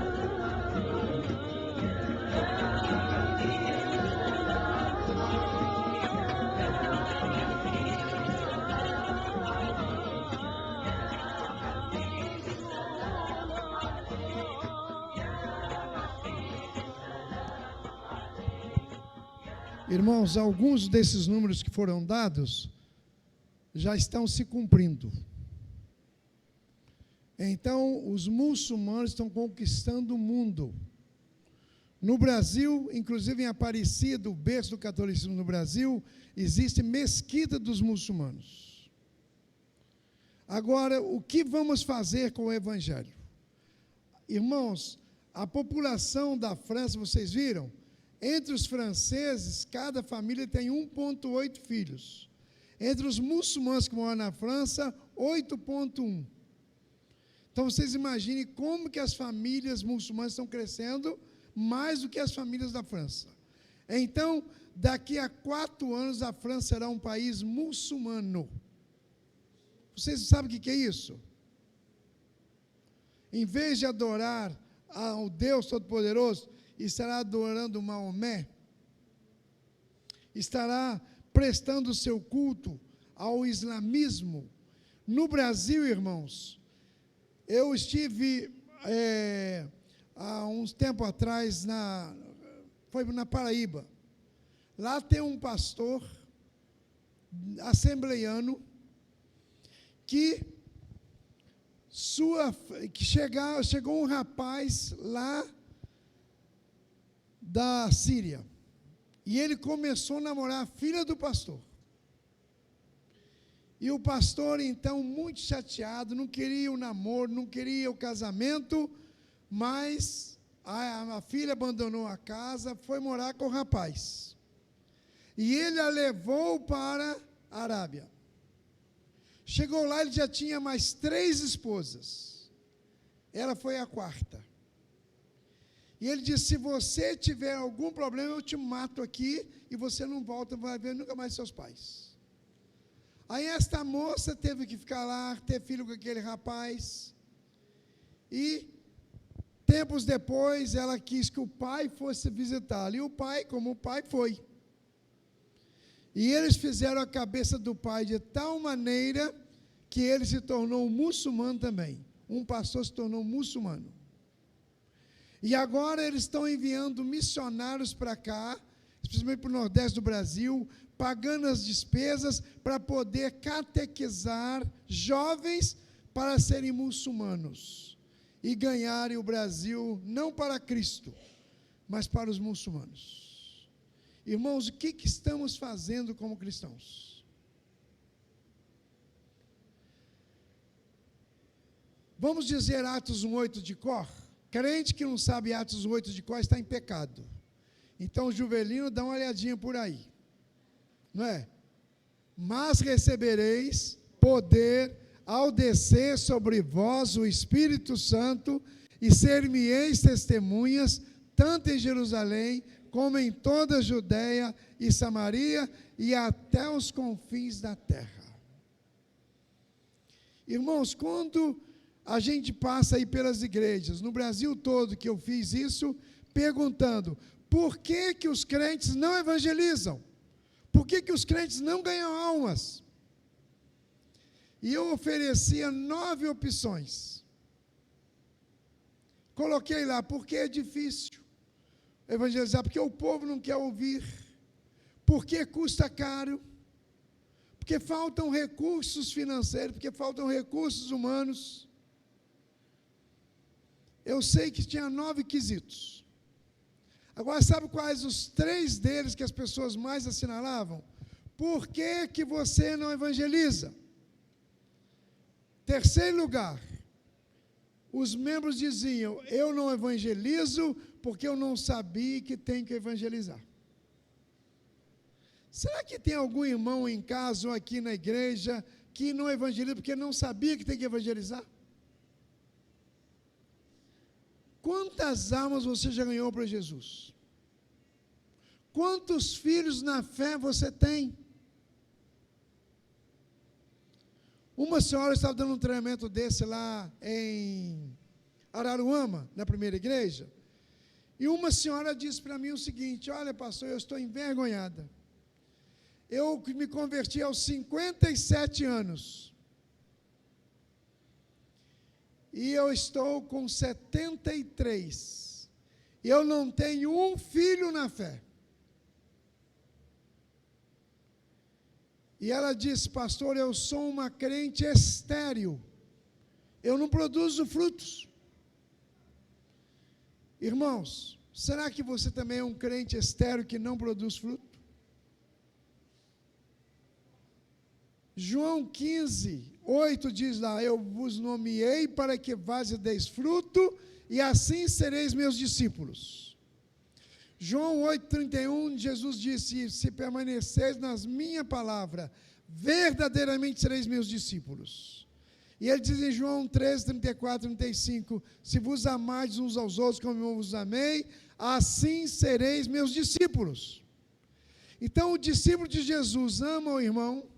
Irmãos, alguns desses números que foram dados já estão se cumprindo. Então, os muçulmanos estão conquistando o mundo. No Brasil, inclusive em Aparecida, o berço do catolicismo no Brasil, existe mesquita dos muçulmanos. Agora, o que vamos fazer com o Evangelho? Irmãos, a população da França, vocês viram? Entre os franceses, cada família tem 1,8 filhos. Entre os muçulmanos que moram na França, 8,1. Então, vocês imaginem como que as famílias muçulmanas estão crescendo mais do que as famílias da França. Então, daqui a 4 anos, a França será um país muçulmano. Vocês sabem o que é isso? Em vez de adorar ao Deus Todo-Poderoso, estará adorando Maomé, estará prestando o seu culto ao islamismo. No Brasil, irmãos, eu estive há uns tempo atrás, foi na Paraíba. Lá tem um pastor assembleiano que chegou um rapaz lá da Síria, e ele começou a namorar a filha do pastor. E o pastor, então, muito chateado, não queria o namoro, não queria o casamento, mas a filha abandonou a casa, foi morar com o rapaz. E ele a levou para a Arábia. Chegou lá, ele já tinha mais 3 esposas. Ela foi a 4ª. E ele disse: se você tiver algum problema, eu te mato aqui, e você não volta, vai ver nunca mais seus pais. Aí esta moça teve que ficar lá, ter filho com aquele rapaz, e tempos depois ela quis que o pai fosse visitá-la, e o pai, como o pai, foi. E eles fizeram a cabeça do pai de tal maneira que ele se tornou muçulmano também. Um pastor se tornou muçulmano. E agora eles estão enviando missionários para cá, especialmente para o Nordeste do Brasil, pagando as despesas para poder catequizar jovens para serem muçulmanos e ganharem o Brasil não para Cristo, mas para os muçulmanos. Irmãos, o que estamos fazendo como cristãos? Vamos dizer Atos 1:8 de cor? Crente que não sabe Atos 1:8 de cor está em pecado. Então o Juvelino dá uma olhadinha por aí. Não é? Mas recebereis poder ao descer sobre vós o Espírito Santo, e ser-me-eis testemunhas, tanto em Jerusalém, como em toda a Judeia e Samaria, e até os confins da terra. Irmãos, quando a gente passa aí pelas igrejas, no Brasil todo que eu fiz isso, perguntando, por que que os crentes não evangelizam? Por que que os crentes não ganham almas? E eu oferecia 9 opções. Coloquei lá, porque é difícil evangelizar, porque o povo não quer ouvir, porque custa caro, porque faltam recursos financeiros, porque faltam recursos humanos. Eu sei que tinha 9 quesitos. Agora, sabe quais os 3 deles que as pessoas mais assinalavam? Por que que você não evangeliza? Terceiro lugar, os membros diziam, eu não evangelizo porque eu não sabia que tem que evangelizar. Será que tem algum irmão em casa ou aqui na igreja que não evangeliza porque não sabia que tem que evangelizar? Quantas almas você já ganhou para Jesus? Quantos filhos na fé você tem? Uma senhora estava dando um treinamento desse lá em Araruama, na primeira igreja, e uma senhora disse para mim o seguinte, olha pastor, eu estou envergonhada. Eu me converti aos 57 anos. E eu estou com 73. E eu não tenho um filho na fé. E ela disse, pastor, eu sou uma crente estéril. Eu não produzo frutos. Irmãos, será que você também é um crente estéril que não produz fruto? João 15:8 diz lá, eu vos nomeei para que vás e deis fruto, e assim sereis meus discípulos. João 8:31, Jesus disse, se permaneceis nas minha palavra, verdadeiramente sereis meus discípulos. E ele diz em João 13:34-35, se vos amardes uns aos outros como eu vos amei, assim sereis meus discípulos. Então o discípulo de Jesus ama o irmão,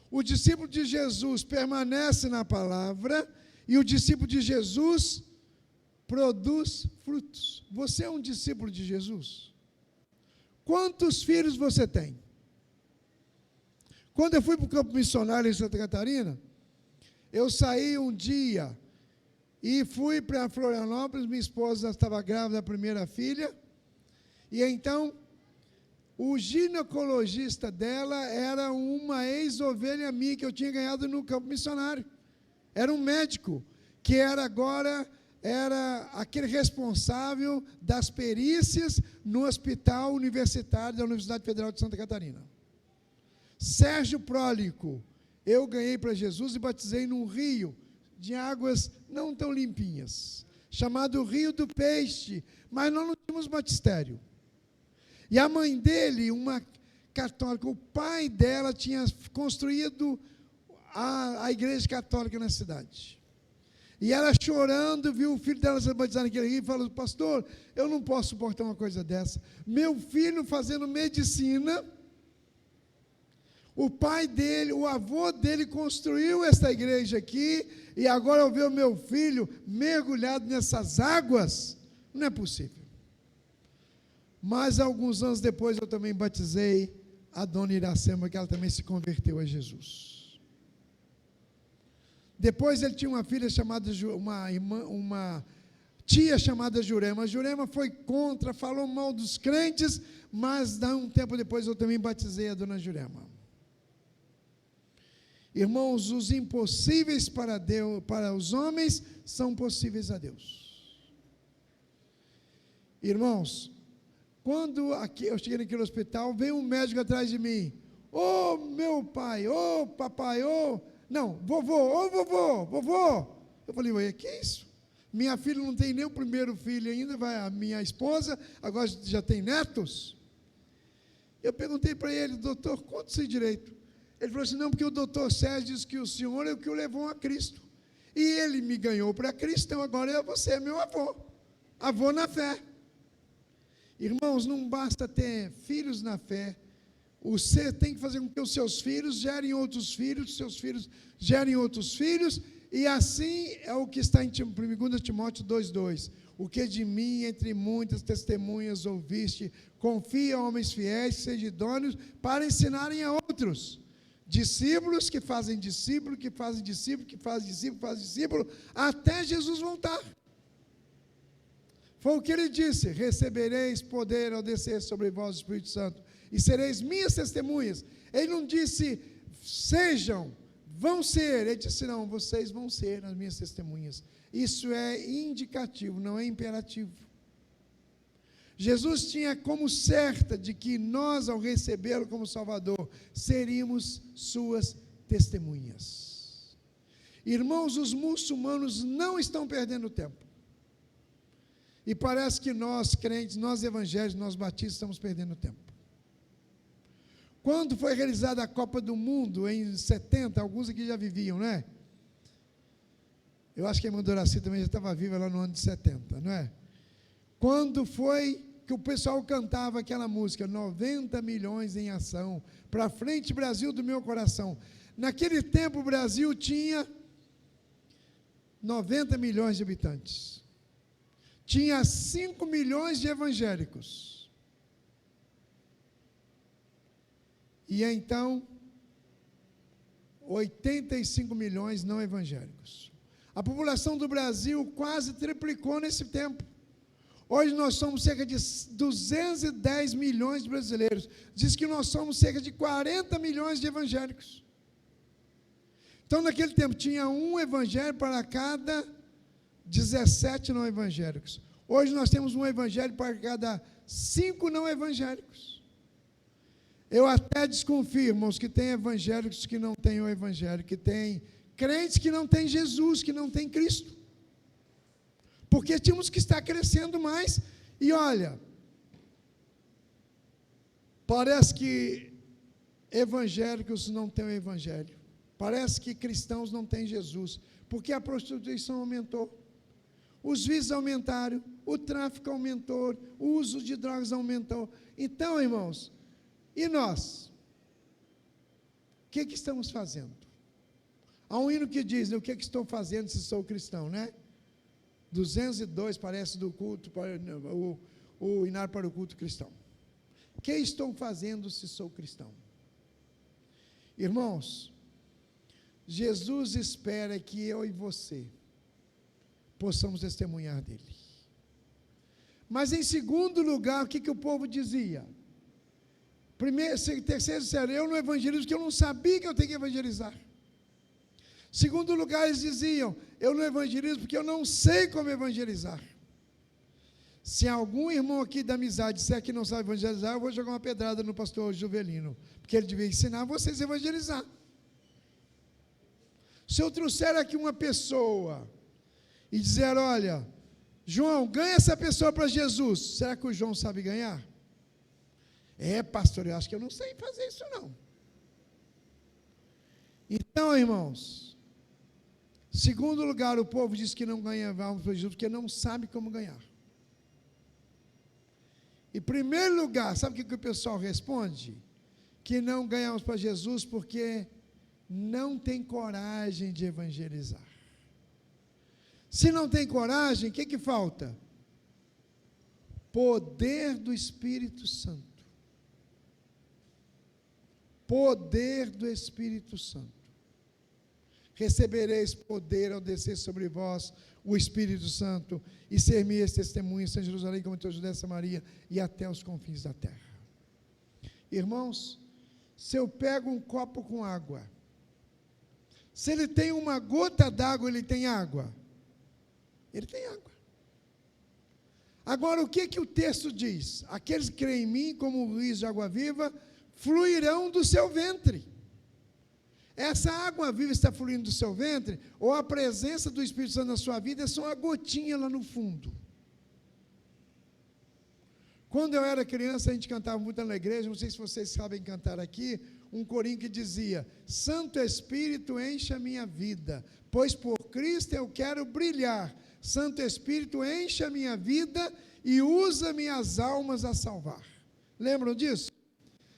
O discípulo de Jesus permanece na palavra e o discípulo de Jesus produz frutos. Você é um discípulo de Jesus? Quantos filhos você tem? Quando eu fui para o campo missionário em Santa Catarina, eu saí um dia e fui para Florianópolis. Minha esposa estava grávida da primeira filha, e então o ginecologista dela era uma ex-ovelha minha que eu tinha ganhado no campo missionário. Era um médico que era aquele responsável das perícias no hospital universitário da Universidade Federal de Santa Catarina. Sérgio Prólico, eu ganhei para Jesus e batizei num rio de águas não tão limpinhas, chamado Rio do Peixe, mas nós não tínhamos batistério. E a mãe dele, uma católica, o pai dela tinha construído a igreja católica na cidade. E ela chorando, viu o filho dela se batizar naquele rio e falou: pastor, eu não posso suportar uma coisa dessa. Meu filho fazendo medicina, o pai dele, o avô dele construiu essa igreja aqui, e agora eu vejo o meu filho mergulhado nessas águas. Não é possível. Mas alguns anos depois eu também batizei a dona Iracema, que ela também se converteu a Jesus. Depois ele tinha uma filha chamada, uma tia chamada Jurema. A Jurema foi contra, falou mal dos crentes, mas um tempo depois eu também batizei a dona Jurema. Irmãos, os impossíveis para Deus, para os homens, são possíveis a Deus. Irmãos, quando eu cheguei naquele hospital, veio um médico atrás de mim. Ô meu pai, ô papai, não, vovô. Eu falei: ué, que é isso? Minha filha não tem nem o primeiro filho ainda, vai a minha esposa, agora já tem netos. Eu perguntei para ele: doutor, conta-se direito. Ele falou assim: não, porque o doutor Sérgio disse que o senhor é o que o levou a Cristo. E ele me ganhou para Cristo, então agora você é meu avô. Avô na fé. Irmãos, não basta ter filhos na fé. Você tem que fazer com que os seus filhos gerem outros filhos, seus filhos gerem outros filhos, e assim é o que está em 2 Timóteo 2,2. O que de mim, entre muitas testemunhas, ouviste, confia a homens fiéis, sejam idôneos, para ensinarem a outros. Discípulos que fazem discípulo, que fazem discípulo, que fazem discípulo, que fazem discípulo, até Jesus voltar. Foi o que ele disse: recebereis poder ao descer sobre vós o Espírito Santo, e sereis minhas testemunhas. Ele não disse sejam, vão ser. Ele disse: não, vocês vão ser as minhas testemunhas. Isso é indicativo, não é imperativo. Jesus tinha como certa de que nós, ao recebê-lo como Salvador, seríamos suas testemunhas. Irmãos, os muçulmanos não estão perdendo tempo. E parece que nós, crentes, nós evangélicos, nós batistas, estamos perdendo tempo. Quando foi realizada a Copa do Mundo, em 70, alguns aqui já viviam, não é? Eu acho que a irmã Doraci também já estava viva lá no ano de 70, não é? Quando foi que o pessoal cantava aquela música, 90 milhões em ação, para frente Brasil do meu coração. Naquele tempo o Brasil tinha 90 milhões de habitantes. Tinha 5 milhões de evangélicos. E então, 85 milhões não evangélicos. A população do Brasil quase triplicou nesse tempo. Hoje nós somos cerca de 210 milhões de brasileiros. Diz que nós somos cerca de 40 milhões de evangélicos. Então, naquele tempo, tinha um evangélico para cada 17 não evangélicos. Hoje nós temos um evangélico para cada 5 não evangélicos. Eu até desconfio, irmãos, que tem evangélicos que não têm o evangelho, que tem crentes que não têm Jesus, que não têm Cristo. Porque tínhamos que estar crescendo mais. E olha, parece que evangélicos não têm o evangelho. Parece que cristãos não têm Jesus. Porque a prostituição aumentou. Os vícios aumentaram, o tráfico aumentou, o uso de drogas aumentou. Então, irmãos, e nós? que estamos fazendo? Há um hino que diz, o que estou fazendo se sou cristão, né? 202 parece do culto, o hinário para o culto cristão. O que estou fazendo se sou cristão? Irmãos, Jesus espera que eu e você possamos testemunhar dele. Mas em segundo lugar, o que o povo dizia? Terceiro, disseram, eu não evangelizo porque eu não sabia que eu tenho que evangelizar. Segundo lugar, eles diziam, eu não evangelizo porque eu não sei como evangelizar. Se algum irmão aqui da amizade disser que não sabe evangelizar, eu vou jogar uma pedrada no pastor Juvelino, porque ele devia ensinar vocês a evangelizar. Se eu trouxer aqui uma pessoa e dizer, olha, João, ganha essa pessoa para Jesus, será que o João sabe ganhar? Pastor, eu acho que eu não sei fazer isso não. Então, irmãos, segundo lugar, o povo diz que não ganha almas para Jesus porque não sabe como ganhar. Em primeiro lugar, sabe o que o pessoal responde? Que não ganhamos para Jesus porque não tem coragem de evangelizar. Se não tem coragem, o que falta? Poder do Espírito Santo. Poder do Espírito Santo. Recebereis poder ao descer sobre vós o Espírito Santo, e ser-me-eis testemunhas em Jerusalém, como em toda a Judéia e Samaria, e até os confins da terra. Irmãos, se eu pego um copo com água, se ele tem uma gota d'água, ele tem água? Ele tem água. Agora, o que o texto diz? Aqueles que creem em mim, como rios de água viva, fluirão do seu ventre. Essa água viva está fluindo do seu ventre, ou a presença do Espírito Santo na sua vida é só uma gotinha lá no fundo. Quando eu era criança, a gente cantava muito na igreja, não sei se vocês sabem cantar aqui, um corinho que dizia, Santo Espírito enche a minha vida, pois por Cristo eu quero brilhar. Santo Espírito enche a minha vida e usa minhas almas a salvar. Lembram disso?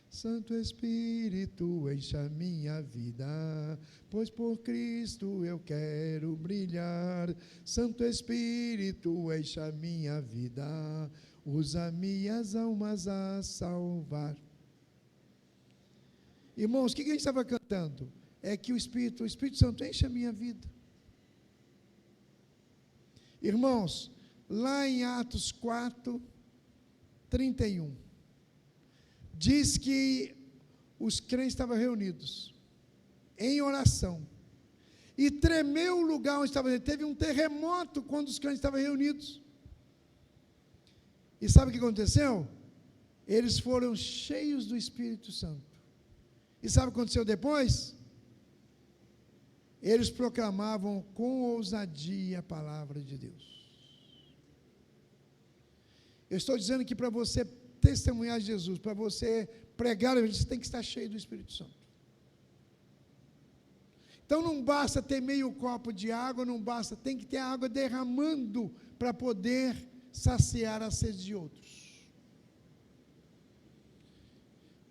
Santo Espírito enche a minha vida, pois por Cristo eu quero brilhar. Santo Espírito enche a minha vida, usa minhas almas a salvar. Irmãos, o que a gente estava cantando? É que o Espírito Santo enche a minha vida. Irmãos, lá em Atos 4, 31, diz que os crentes estavam reunidos, em oração, e tremeu o lugar onde estavam, teve um terremoto quando os crentes estavam reunidos, e sabe o que aconteceu? Eles foram cheios do Espírito Santo, e sabe o que aconteceu depois? Eles proclamavam com ousadia a palavra de Deus. Eu estou dizendo que para você testemunhar Jesus, para você pregar, você tem que estar cheio do Espírito Santo. Então não basta ter meio copo de água, não basta, tem que ter a água derramando para poder saciar a sede de outros.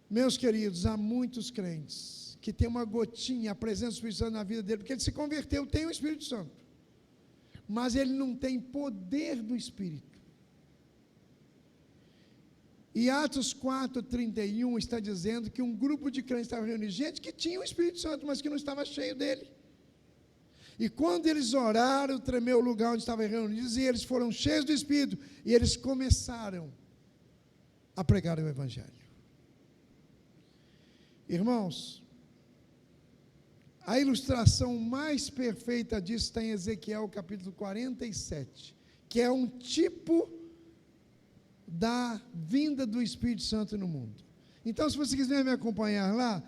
Meus queridos, há muitos crentes que tem uma gotinha, a presença do Espírito Santo na vida dele, porque ele se converteu, tem o Espírito Santo, mas ele não tem poder do Espírito. E Atos 4, 31 está dizendo que um grupo de crentes estava reunido, gente que tinha o Espírito Santo, mas que não estava cheio dele. E quando eles oraram, tremeu o lugar onde estavam reunidos, e eles foram cheios do Espírito, e eles começaram a pregar o Evangelho. Irmãos, a ilustração mais perfeita disso está em Ezequiel capítulo 47, que é um tipo da vinda do Espírito Santo no mundo. Então, se você quiser me acompanhar lá,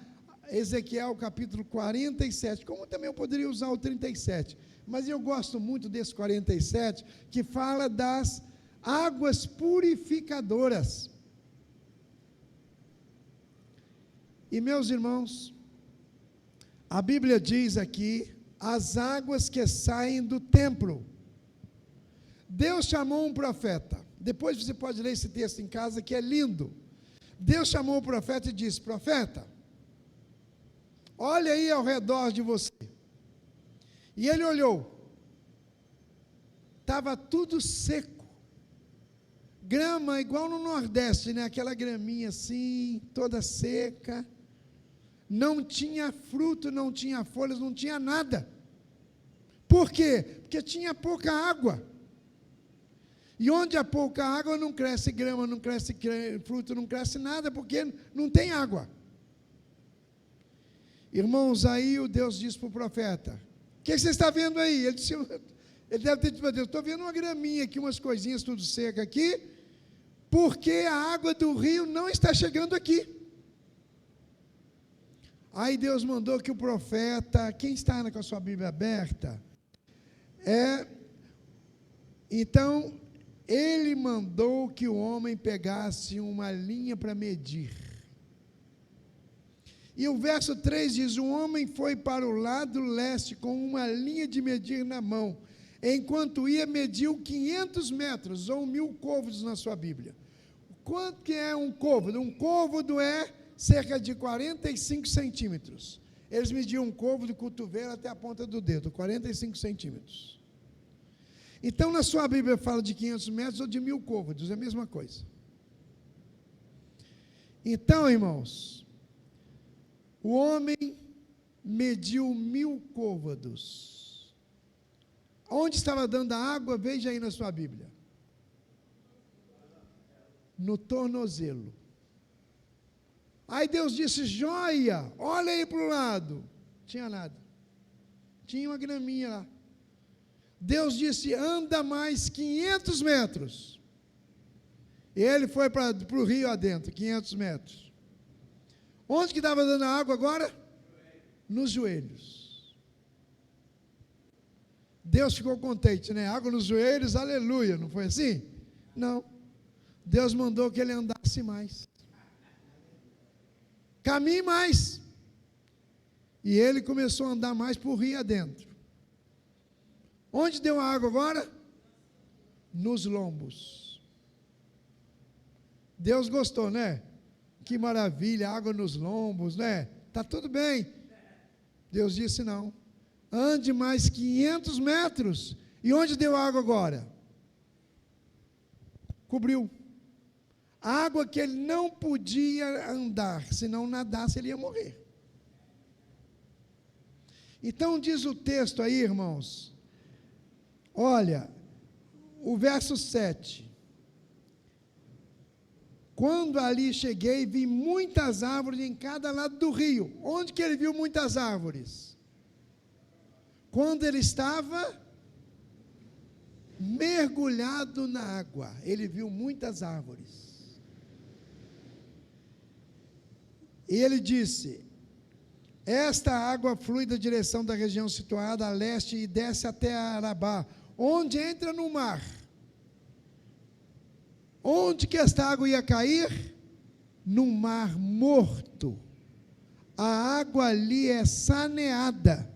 Ezequiel capítulo 47, como também eu poderia usar o 37, mas eu gosto muito desse 47, que fala das águas purificadoras. E meus irmãos, a Bíblia diz aqui, as águas que saem do templo. Deus chamou um profeta, depois você pode ler esse texto em casa, que é lindo. Deus chamou o profeta e disse, profeta, olha aí ao redor de você. E ele olhou. Estava tudo seco. Grama igual no Nordeste, né? Aquela graminha assim, toda seca. Não tinha fruto, não tinha folhas, não tinha nada. Por quê? Porque tinha pouca água. E onde há pouca água não cresce grama, não cresce fruto, não cresce nada, porque não tem água. Irmãos, aí o Deus disse para o profeta: o que você está vendo aí? Ele deve ter dito para Deus: estou vendo uma graminha aqui, umas coisinhas tudo seca aqui, porque a água do rio não está chegando aqui. Aí Deus mandou que o profeta, quem está com a sua Bíblia aberta, então, ele mandou que o homem pegasse uma linha para medir. E o verso 3 diz: o homem foi para o lado leste com uma linha de medir na mão. Enquanto ia, mediu 500 metros, ou 1000 côvados na sua Bíblia. Quanto que é um côvado? Um côvado é cerca de 45 centímetros. Eles mediam um côvado do cotovelo até a ponta do dedo, 45 centímetros. Então, na sua Bíblia fala de 500 metros ou de 1000 côvados, é a mesma coisa. Então, irmãos, o homem mediu 1000 côvados. Onde estava dando a água? Veja aí na sua Bíblia. No tornozelo. Aí Deus disse: joia, olha aí para o lado. Não tinha nada. Tinha uma graminha lá. Deus disse: anda mais 500 metros. Ele foi para o rio adentro, 500 metros. Onde que estava dando a água agora? Nos joelhos. Deus ficou contente, né? Água nos joelhos, aleluia, não foi assim? Não. Deus mandou que ele andasse mais. Caminhe mais. E ele começou a andar mais por rio adentro. Onde deu a água agora? Nos lombos. Deus gostou, né? Que maravilha, água nos lombos, né? Está tudo bem. Deus disse: não. Ande mais 500 metros. E onde deu a água agora? Cobriu. Água que ele não podia andar, se não nadasse ele ia morrer. Então diz o texto aí, irmãos, olha, o verso 7. Quando ali cheguei, vi muitas árvores em cada lado do rio. Onde que ele viu muitas árvores? Quando ele estava mergulhado na água, ele viu muitas árvores. E ele disse: esta água flui da direção da região situada a leste e desce até Arabá, onde entra no mar. Onde que esta água ia cair? No mar morto. A água ali é saneada.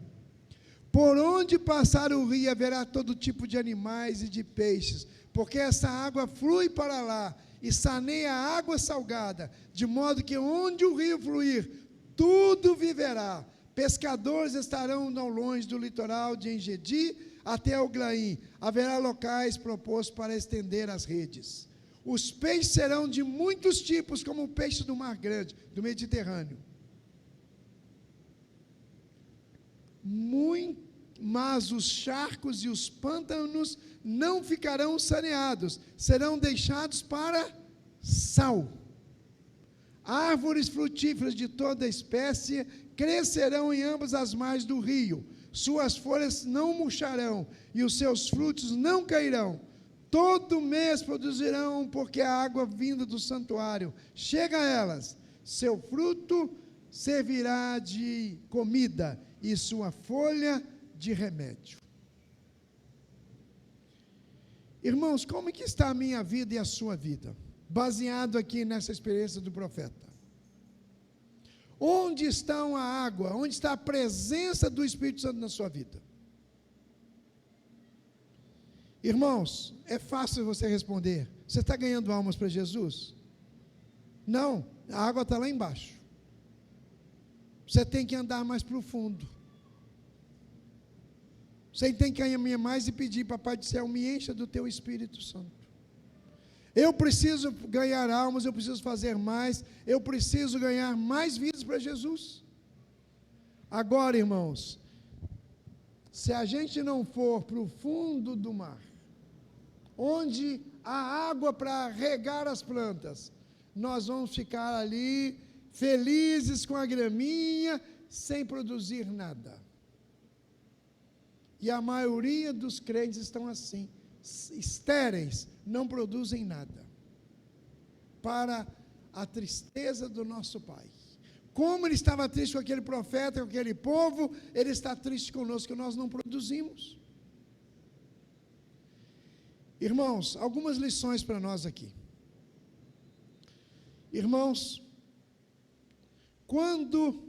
Por onde passar o rio haverá todo tipo de animais e de peixes, porque essa água flui para lá e saneia a água salgada, de modo que onde o rio fluir, tudo viverá. Pescadores estarão não longe do litoral de Engedi até o Glaim. Haverá locais propostos para estender as redes. Os peixes serão de muitos tipos, como o peixe do Mar Grande, do Mediterrâneo. Mas os charcos e os pântanos não ficarão saneados, serão deixados para sal. Árvores frutíferas de toda espécie crescerão em ambas as margens do rio, suas folhas não murcharão e os seus frutos não cairão. Todo mês produzirão, porque a água vinda do santuário chega a elas. Seu fruto servirá de comida e sua folha de remédio. Irmãos, como é que está a minha vida e a sua vida? Baseado aqui nessa experiência do profeta. Onde está a água? Onde está a presença do Espírito Santo na sua vida? Irmãos, é fácil você responder. Você está ganhando almas para Jesus? Não, a água está lá embaixo. Você tem que andar mais profundo. Você tem que caminhar mais e pedir, Papai do céu, me encha do teu Espírito Santo. Eu preciso ganhar almas, eu preciso fazer mais, eu preciso ganhar mais vidas para Jesus. Agora, irmãos, se a gente não for para o fundo do mar, onde há água para regar as plantas, nós vamos ficar ali felizes com a graminha, sem produzir nada. E a maioria dos crentes estão assim, estéreis, não produzem nada, para a tristeza do nosso Pai. Como ele estava triste com aquele profeta, com aquele povo, ele está triste conosco, que nós não produzimos. Irmãos, algumas lições para nós aqui. Irmãos, quando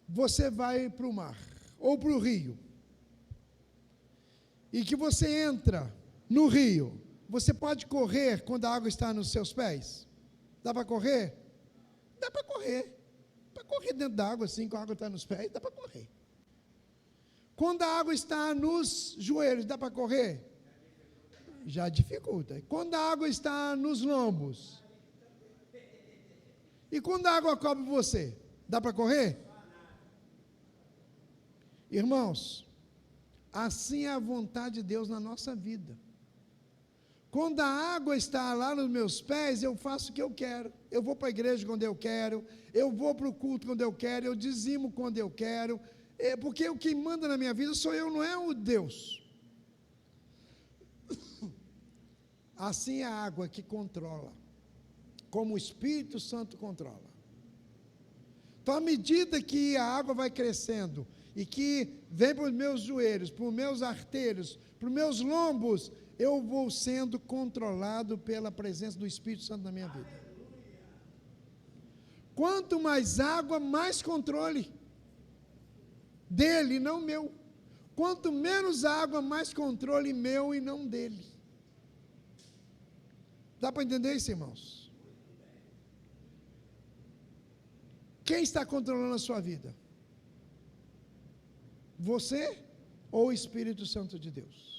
você vai para o mar, ou para o rio, e que você entra no rio, você pode correr quando a água está nos seus pés? Dá para correr? Dá para correr. Para correr dentro da água assim, com a água está nos pés, dá para correr. Quando a água está nos joelhos, dá para correr? Já dificulta. Quando a água está nos lombos? E quando a água cobre você, dá para correr? Irmãos, assim é a vontade de Deus na nossa vida. Quando a água está lá nos meus pés, eu faço o que eu quero. Eu vou para a igreja quando eu quero, eu vou para o culto quando eu quero, eu dizimo quando eu quero, porque o que manda na minha vida sou eu, não é o Deus. Assim é a água que controla, como o Espírito Santo controla. Então, à medida que a água vai crescendo, e que vem para os meus joelhos, para os meus artérios, para os meus lombos, eu vou sendo controlado pela presença do Espírito Santo na minha vida. Quanto mais água, mais controle dele, não meu. Quanto menos água, mais controle meu e não dele. Dá para entender isso, irmãos? Quem está controlando a sua vida? Você ou o Espírito Santo de Deus?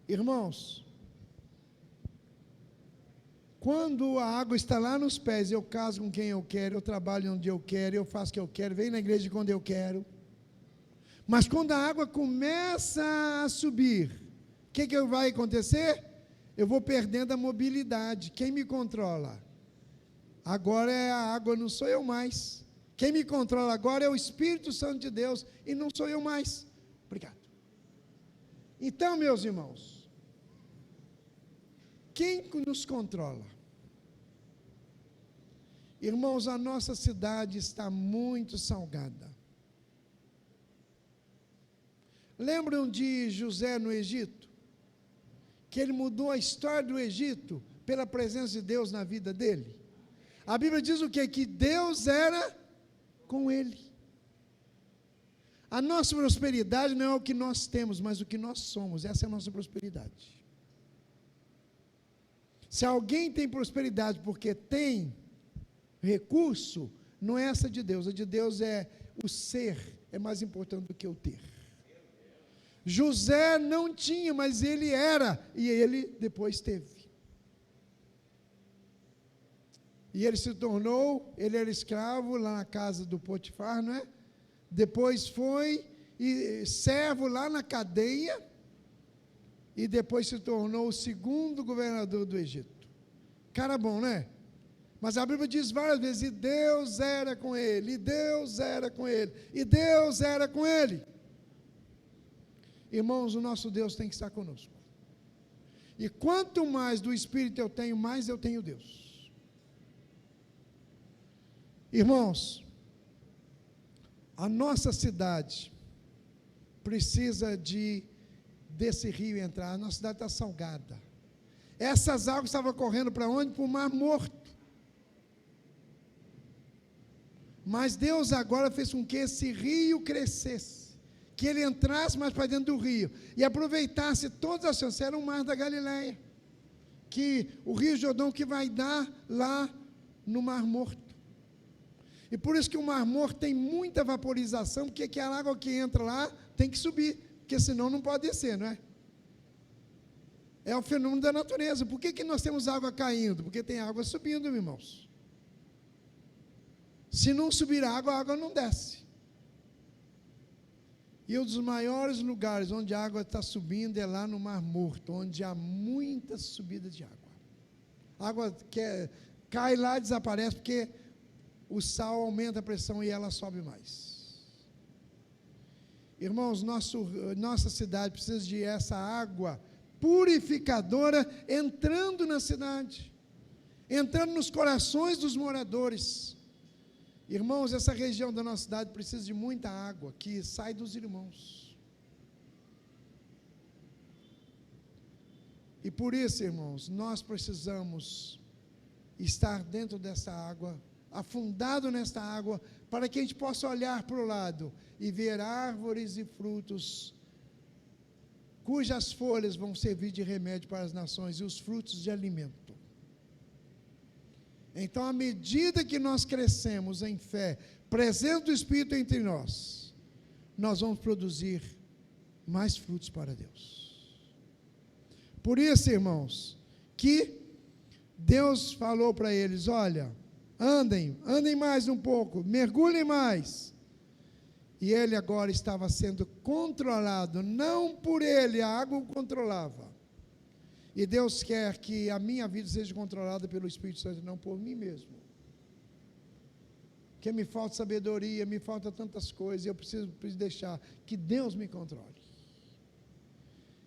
Irmãos, quando a água está lá nos pés, eu caso com quem eu quero, eu trabalho onde eu quero, eu faço o que eu quero, venho na igreja quando eu quero. Mas quando a água começa a subir, o que vai acontecer? Eu vou perdendo a mobilidade. Quem me controla? Agora é a água, não sou eu mais. Quem me controla agora é o Espírito Santo de Deus e não sou eu mais. Obrigado. Então, meus irmãos, quem nos controla? Irmãos, a nossa cidade está muito salgada. Lembram de José no Egito? Que ele mudou a história do Egito pela presença de Deus na vida dele. A Bíblia diz o quê? Que Deus era com ele. A nossa prosperidade não é o que nós temos, mas o que nós somos. Essa é a nossa prosperidade. Se alguém tem prosperidade porque tem recurso, não é essa de Deus. A de Deus é o ser, é mais importante do que o ter. José não tinha, mas ele era, e ele depois teve. E ele se tornou, ele era escravo lá na casa do Potifar, não é? Depois foi e servo lá na cadeia, e depois se tornou o segundo governador do Egito. Cara bom, né? Mas a Bíblia diz várias vezes, e Deus era com ele, e Deus era com ele, e Deus era com ele. Irmãos, o nosso Deus tem que estar conosco. E quanto mais do Espírito eu tenho, mais eu tenho Deus. Irmãos, a nossa cidade precisa desse rio entrar. A nossa cidade está salgada. Essas águas estavam correndo para onde? Para o Mar Morto. Mas Deus agora fez com que esse rio crescesse, que ele entrasse mais para dentro do rio e aproveitasse todas as chances. Era o Mar da Galileia, que o Rio Jordão que vai dar lá no Mar Morto. E por isso que o Mar Morto tem muita vaporização, porque aquela água que entra lá tem que subir, porque senão não pode descer, não é? É o fenômeno da natureza. Por que nós temos água caindo? Porque tem água subindo, meus irmãos. Se não subir a água não desce. E um dos maiores lugares onde a água está subindo é lá no Mar Morto, onde há muita subida de água. A água cai lá e desaparece, porque o sal aumenta a pressão e ela sobe mais. Irmãos, nossa cidade precisa de essa água purificadora entrando na cidade, entrando nos corações dos moradores. Irmãos, essa região da nossa cidade precisa de muita água que sai dos irmãos. E por isso, irmãos, nós precisamos estar dentro dessa água, afundado nesta água, para que a gente possa olhar para o lado e ver árvores e frutos cujas folhas vão servir de remédio para as nações e os frutos de alimento. Então, à medida que nós crescemos em fé, presença do Espírito entre nós, nós vamos produzir mais frutos para Deus. Por isso, irmãos, que Deus falou para eles: olha, andem mais um pouco, mergulhem mais. E ele agora estava sendo controlado, não por ele, a água o controlava. E Deus quer que a minha vida seja controlada pelo Espírito Santo, não por mim mesmo. Porque me falta sabedoria, me falta tantas coisas, e eu preciso deixar que Deus me controle.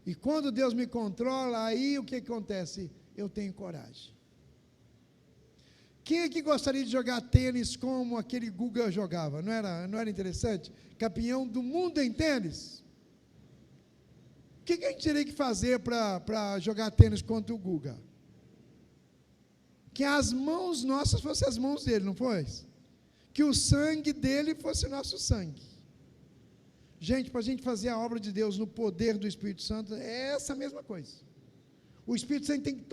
E quando Deus me controla, aí o que acontece? Eu tenho coragem. Quem é que gostaria de jogar tênis como aquele Guga jogava? Não era interessante? Campeão do mundo em tênis. O que a gente teria que fazer para jogar tênis contra o Guga? Que as mãos nossas fossem as mãos dele, não foi? Que o sangue dele fosse o nosso sangue. Gente, para a gente fazer a obra de Deus no poder do Espírito Santo, é essa mesma coisa. O Espírito Santo tem que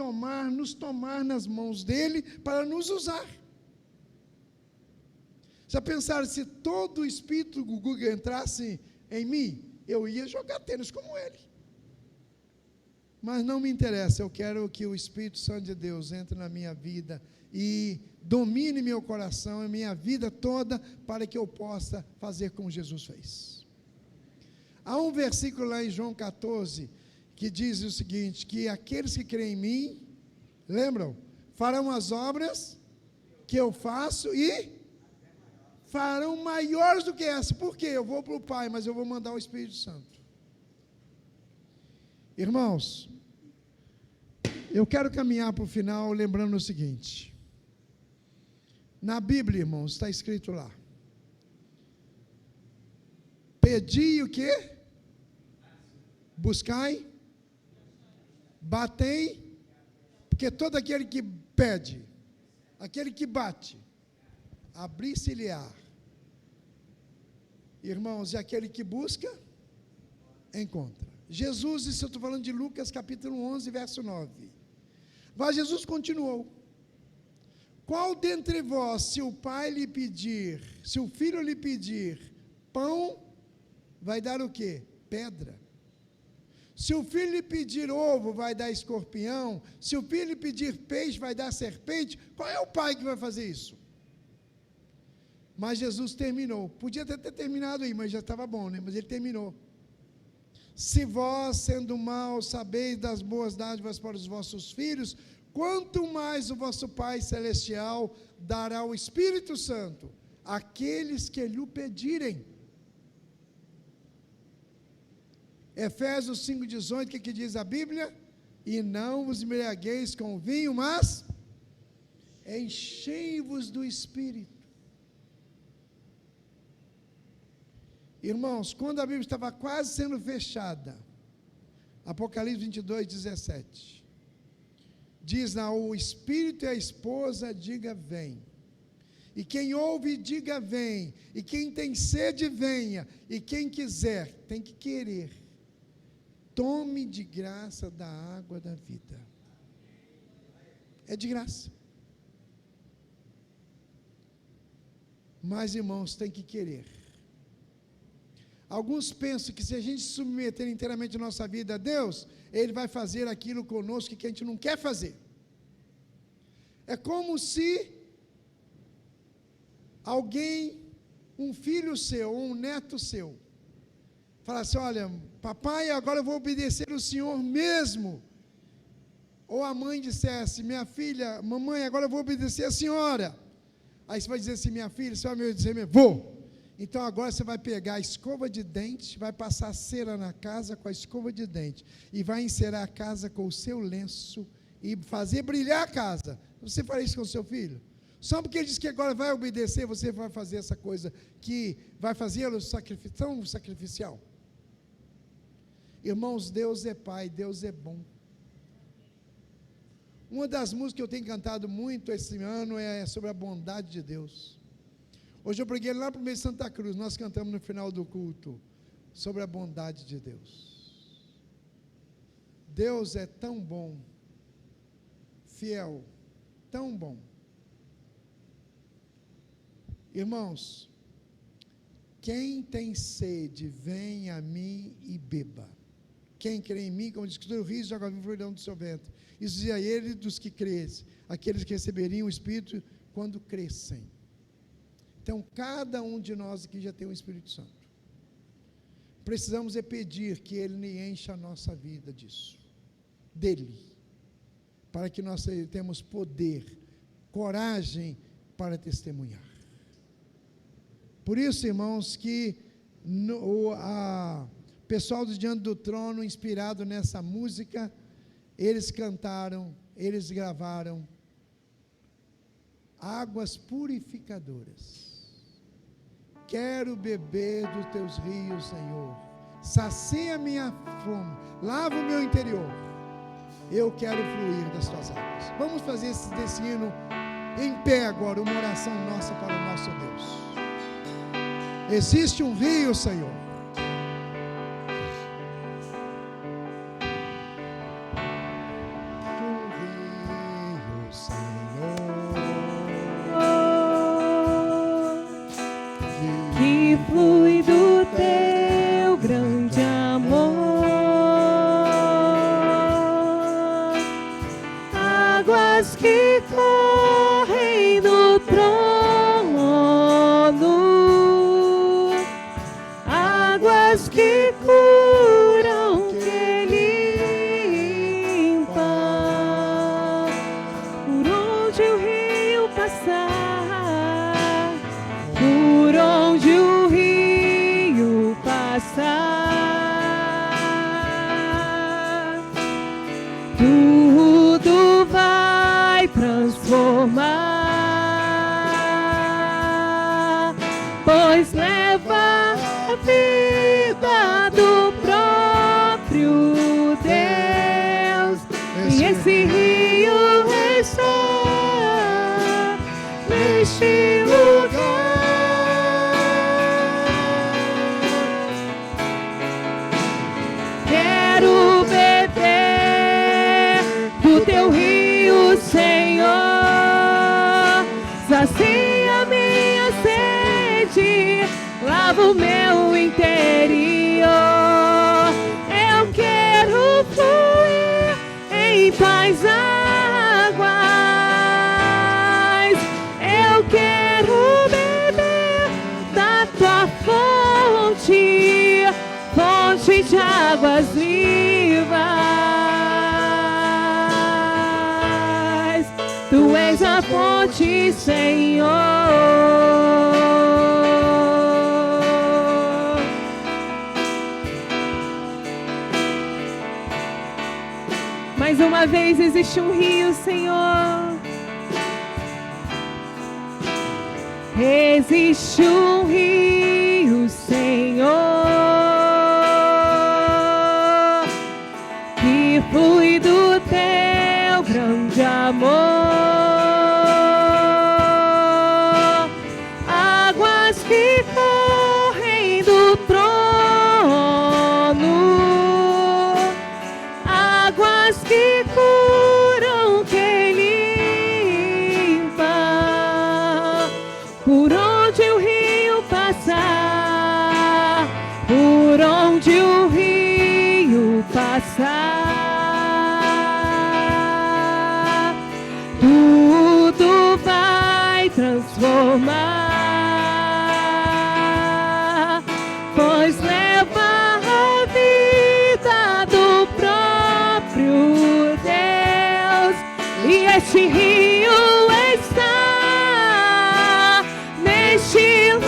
nos tomar nas mãos dele para nos usar. Já pensaram, se todo o Espírito do Guga entrasse em mim, eu ia jogar tênis como ele. Mas não me interessa, eu quero que o Espírito Santo de Deus entre na minha vida e domine meu coração e minha vida toda, para que eu possa fazer como Jesus fez. Há um versículo lá em João 14, que diz o seguinte, que aqueles que creem em mim, lembram? Farão as obras que eu faço e farão maiores do que essa. Por quê? Eu vou para o Pai, mas eu vou mandar o Espírito Santo. Irmãos, eu quero caminhar para o final lembrando o seguinte. Na Bíblia, irmãos, está escrito lá: pedi o quê? Buscai, batei, porque todo aquele que pede, aquele que bate, abrir-se-lhe-á. Irmãos, e aquele que busca, encontra. Jesus, isso eu estou falando de Lucas capítulo 11, verso 9. Mas Jesus continuou: qual dentre vós, se o pai lhe pedir, se o filho lhe pedir pão, vai dar o quê? Pedra. Se o filho lhe pedir ovo, vai dar escorpião. Se o filho lhe pedir peixe, vai dar serpente. Qual é o pai que vai fazer isso? Mas Jesus terminou. Podia até ter terminado aí, mas já estava bom, né? Mas ele terminou. Se vós, sendo maus, sabeis das boas dádivas para os vossos filhos, quanto mais o vosso Pai Celestial dará o Espírito Santo àqueles que lhe o pedirem. Efésios 5,18, o que diz a Bíblia? E não vos embriagueis com vinho, mas enchei-vos do Espírito. Irmãos, quando a Bíblia estava quase sendo fechada, Apocalipse 22:17, diz lá: o Espírito e a esposa, diga vem. E quem ouve, diga vem. E quem tem sede, venha. E quem quiser, tem que querer. Tome de graça da água da vida. É de graça. Mas, irmãos, tem que querer. Alguns pensam que se a gente submeter inteiramente a nossa vida a Deus, Ele vai fazer aquilo conosco que a gente não quer fazer. É como se alguém, um filho seu, ou um neto seu, falasse: olha, papai, agora eu vou obedecer o Senhor mesmo. Ou a mãe dissesse: minha filha, mamãe, agora eu vou obedecer a senhora. Aí você vai dizer assim: minha filha, você vai me obedecer? Vou. Então agora você vai pegar a escova de dente, vai passar cera na casa com a escova de dente, e vai encerar a casa com o seu lenço, e fazer brilhar a casa. Você fará isso com o seu filho? Só porque ele diz que agora vai obedecer, você vai fazer essa coisa que vai fazê-lo tão sacrificial? Irmãos, Deus é Pai, Deus é bom. Uma das músicas que eu tenho cantado muito esse ano é sobre a bondade de Deus. Hoje eu preguei lá para o meio de Santa Cruz, nós cantamos no final do culto sobre a bondade de Deus. Deus é tão bom, fiel, tão bom. Irmãos, quem tem sede, vem a mim e beba. Quem crê em mim, como diz o rio de água viva fluirão do seu ventre. Isso dizia ele dos que crescem, aqueles que receberiam o Espírito quando crescem. Então, cada um de nós aqui já tem o Espírito Santo. Precisamos pedir que Ele encha a nossa vida disso, dele, para que nós tenhamos poder, coragem para testemunhar. Por isso, irmãos, que pessoal do Diante do Trono, inspirado nessa música, eles cantaram, eles gravaram águas purificadoras. Quero beber dos teus rios, Senhor. Sacia minha fome, lava o meu interior. Eu quero fluir das tuas águas. Vamos fazer desse hino em pé agora, uma oração nossa para o nosso Deus. Existe um rio, Senhor. Flui do teu grande amor, águas que correm do trono, águas que curam, que limpam, por onde o rio passar, por onde o rio passar, tudo vai transformar, pois leva a vida do próprio Deus, e esse rio está neste lugar. Quero beber do teu rio, Senhor, sacia minha sede, lava o meu interior. Eu quero fluir em tais águas, eu quero beber da tua fonte, fonte de águas vivas. Tu és a fonte, Senhor. Mais uma vez existe um rio, Senhor. Existe um rio, Senhor, que flui do teu grande amor, águas que correm do trono, águas que curam, que limpam, por onde o passar, tudo vai transformar, pois leva a vida do próprio Deus, e este rio está neste lugar.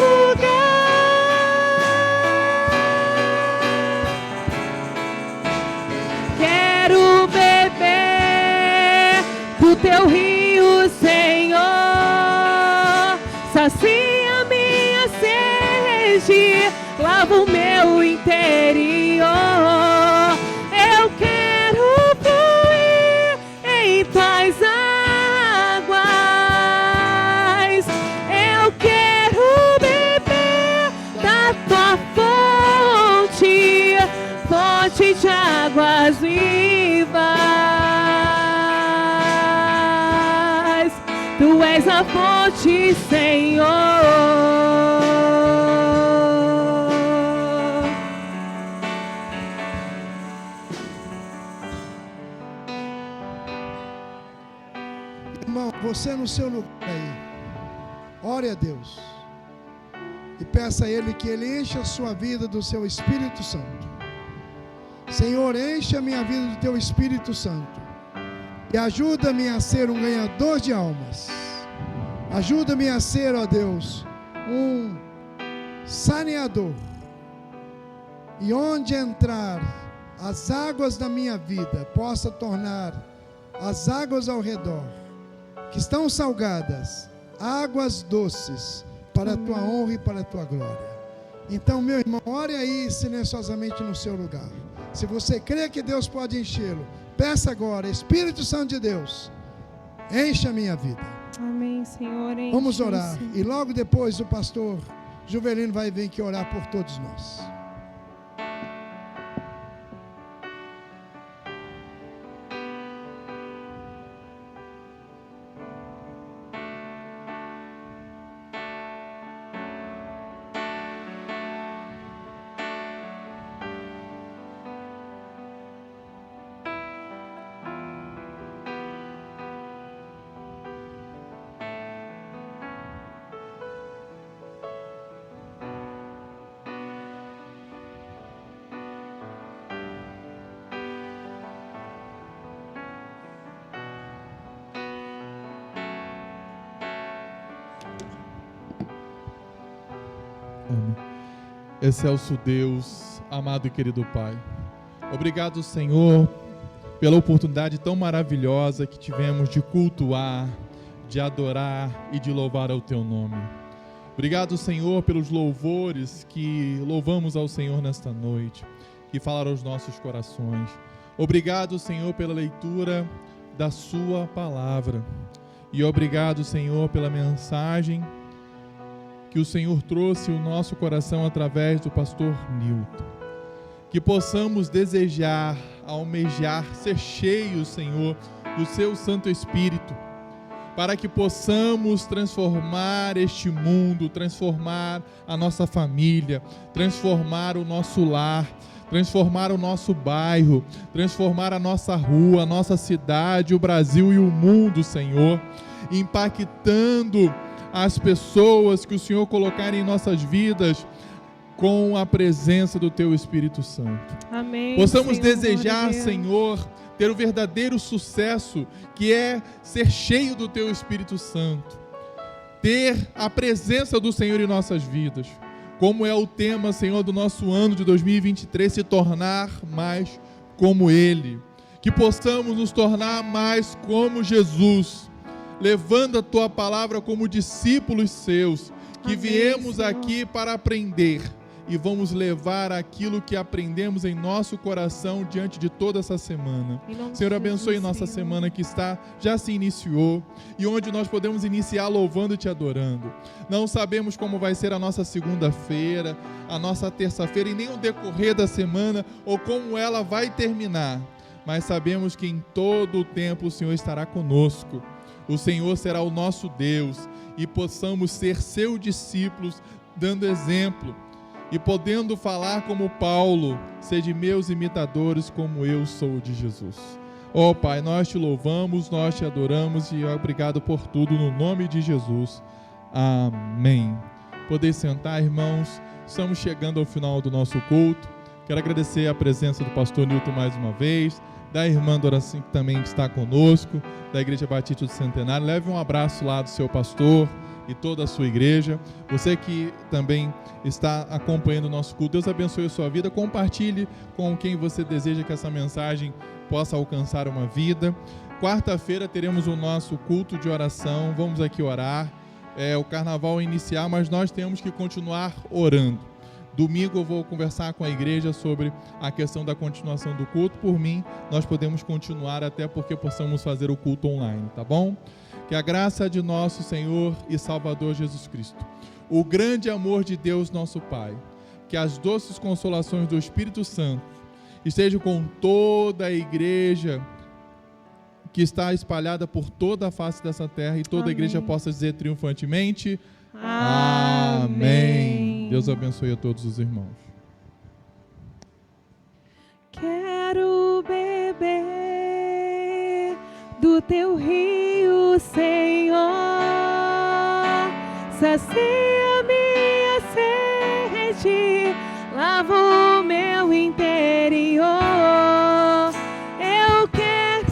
Quero beber do teu rio, Senhor, sacia minha sede, lava o meu interior. Eu quero fluir em tuas águas, eu quero beber da tua fonte, fonte de águas vivas. Tu és a fonte, Senhor. Irmão, você no seu lugar aí, ore a Deus e peça a Ele que Ele encha a sua vida do seu Espírito Santo. Senhor, enche a minha vida do teu Espírito Santo e ajuda-me a ser um ganhador de almas. Ajuda-me a ser, ó Deus, um saneador. E onde entrar as águas da minha vida, possa tornar as águas ao redor, que estão salgadas, águas doces, para a tua honra e para a tua glória. Então, meu irmão, ore aí silenciosamente no seu lugar. Se você crê que Deus pode enchê-lo, peça agora: Espírito Santo de Deus, enche a minha vida. Amém, Senhor. Enche. Vamos orar. E logo depois o pastor Juvelino vai vir aqui orar por todos nós. Excelso Deus, amado e querido Pai, obrigado, Senhor, pela oportunidade tão maravilhosa que tivemos de cultuar, de adorar e de louvar ao Teu nome. Obrigado, Senhor, pelos louvores que louvamos ao Senhor nesta noite, que falaram aos nossos corações. Obrigado, Senhor, pela leitura da Sua palavra. E obrigado, Senhor, pela mensagem que o Senhor trouxe ao nosso coração através do pastor Nilton. Que possamos desejar, almejar, ser cheios, Senhor, do Seu Santo Espírito, para que possamos transformar este mundo, transformar a nossa família, transformar o nosso lar, transformar o nosso bairro, transformar a nossa rua, a nossa cidade, o Brasil e o mundo, Senhor, impactando as pessoas que o Senhor colocar em nossas vidas com a presença do Teu Espírito Santo. Amém. Possamos Senhor, desejar, Senhor, ter o verdadeiro sucesso, que é ser cheio do Teu Espírito Santo, ter a presença do Senhor em nossas vidas, como é o tema, Senhor, do nosso ano de 2023, se tornar mais como Ele, que possamos nos tornar mais como Jesus, levando a Tua palavra como discípulos Seus, que Amém, viemos Senhor. aqui para aprender e vamos levar aquilo que aprendemos em nosso coração diante de toda essa semana. Senhor, abençoe nossa semana que já se iniciou e onde nós podemos iniciar louvando e Te adorando. Não sabemos como vai ser a nossa segunda-feira, a nossa terça-feira e nem o decorrer da semana ou como ela vai terminar, mas sabemos que em todo o tempo o Senhor estará conosco. O Senhor será o nosso Deus e possamos ser Seus discípulos, dando exemplo e podendo falar como Paulo, sede meus imitadores como eu sou de Jesus. Ó Pai, nós te louvamos, nós te adoramos e obrigado por tudo no nome de Jesus. Amém. Poder sentar, irmãos, estamos chegando ao final do nosso culto. Quero agradecer a presença do pastor Nilton mais uma vez, da irmã Doracim que também está conosco, da Igreja Batista do Centenário. Leve um abraço lá do seu pastor e toda a sua igreja. Você que também está acompanhando o nosso culto, Deus abençoe a sua vida. Compartilhe com quem você deseja que essa mensagem possa alcançar uma vida. Quarta-feira teremos o nosso culto de oração. Vamos aqui orar. O carnaval iniciar, mas nós temos que continuar orando. Domingo eu vou conversar com a igreja sobre a questão da continuação do culto. Por mim, nós podemos continuar até porque possamos fazer o culto online, tá bom? Que a graça de nosso Senhor e Salvador Jesus Cristo, o grande amor de Deus nosso Pai, que as doces consolações do Espírito Santo estejam com toda a igreja que está espalhada por toda a face dessa terra, e toda Amém. A igreja possa dizer triunfantemente: Amém. Deus abençoe a todos os irmãos. Quero beber do teu rio, Senhor, sacia minha sede, lava o meu interior. Eu quero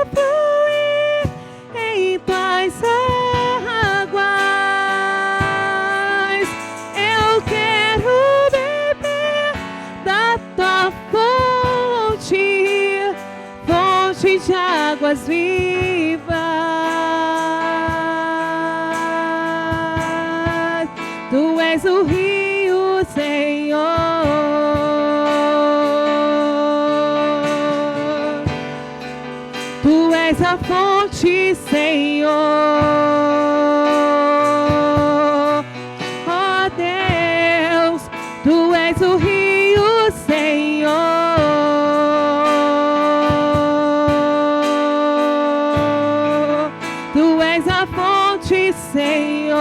fluir em tuas águas. Eu quero beber da tua fonte, fonte de águas vivas. Tu és o rio, Senhor. Tu és a fonte, Senhor. Ó Deus, tu és o rio, Senhor. Tu és a fonte, Senhor.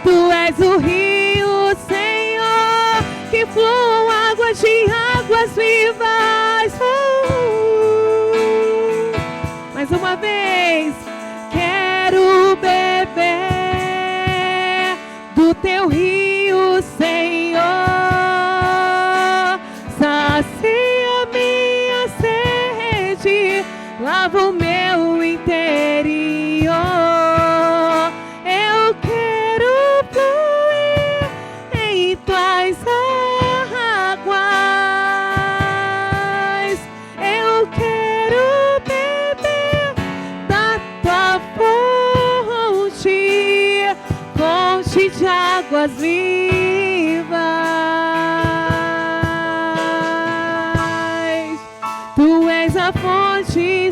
Tu és o rio, Senhor, que fluam águas de águas vivas. Mais uma vez, quero beber do teu rio, Senhor. Sacia minha sede, lava o meu interior. Eu quero fluir em tuas águas. Eu quero beber da tua fonte, fonte de águas vivas. Tu és a fonte,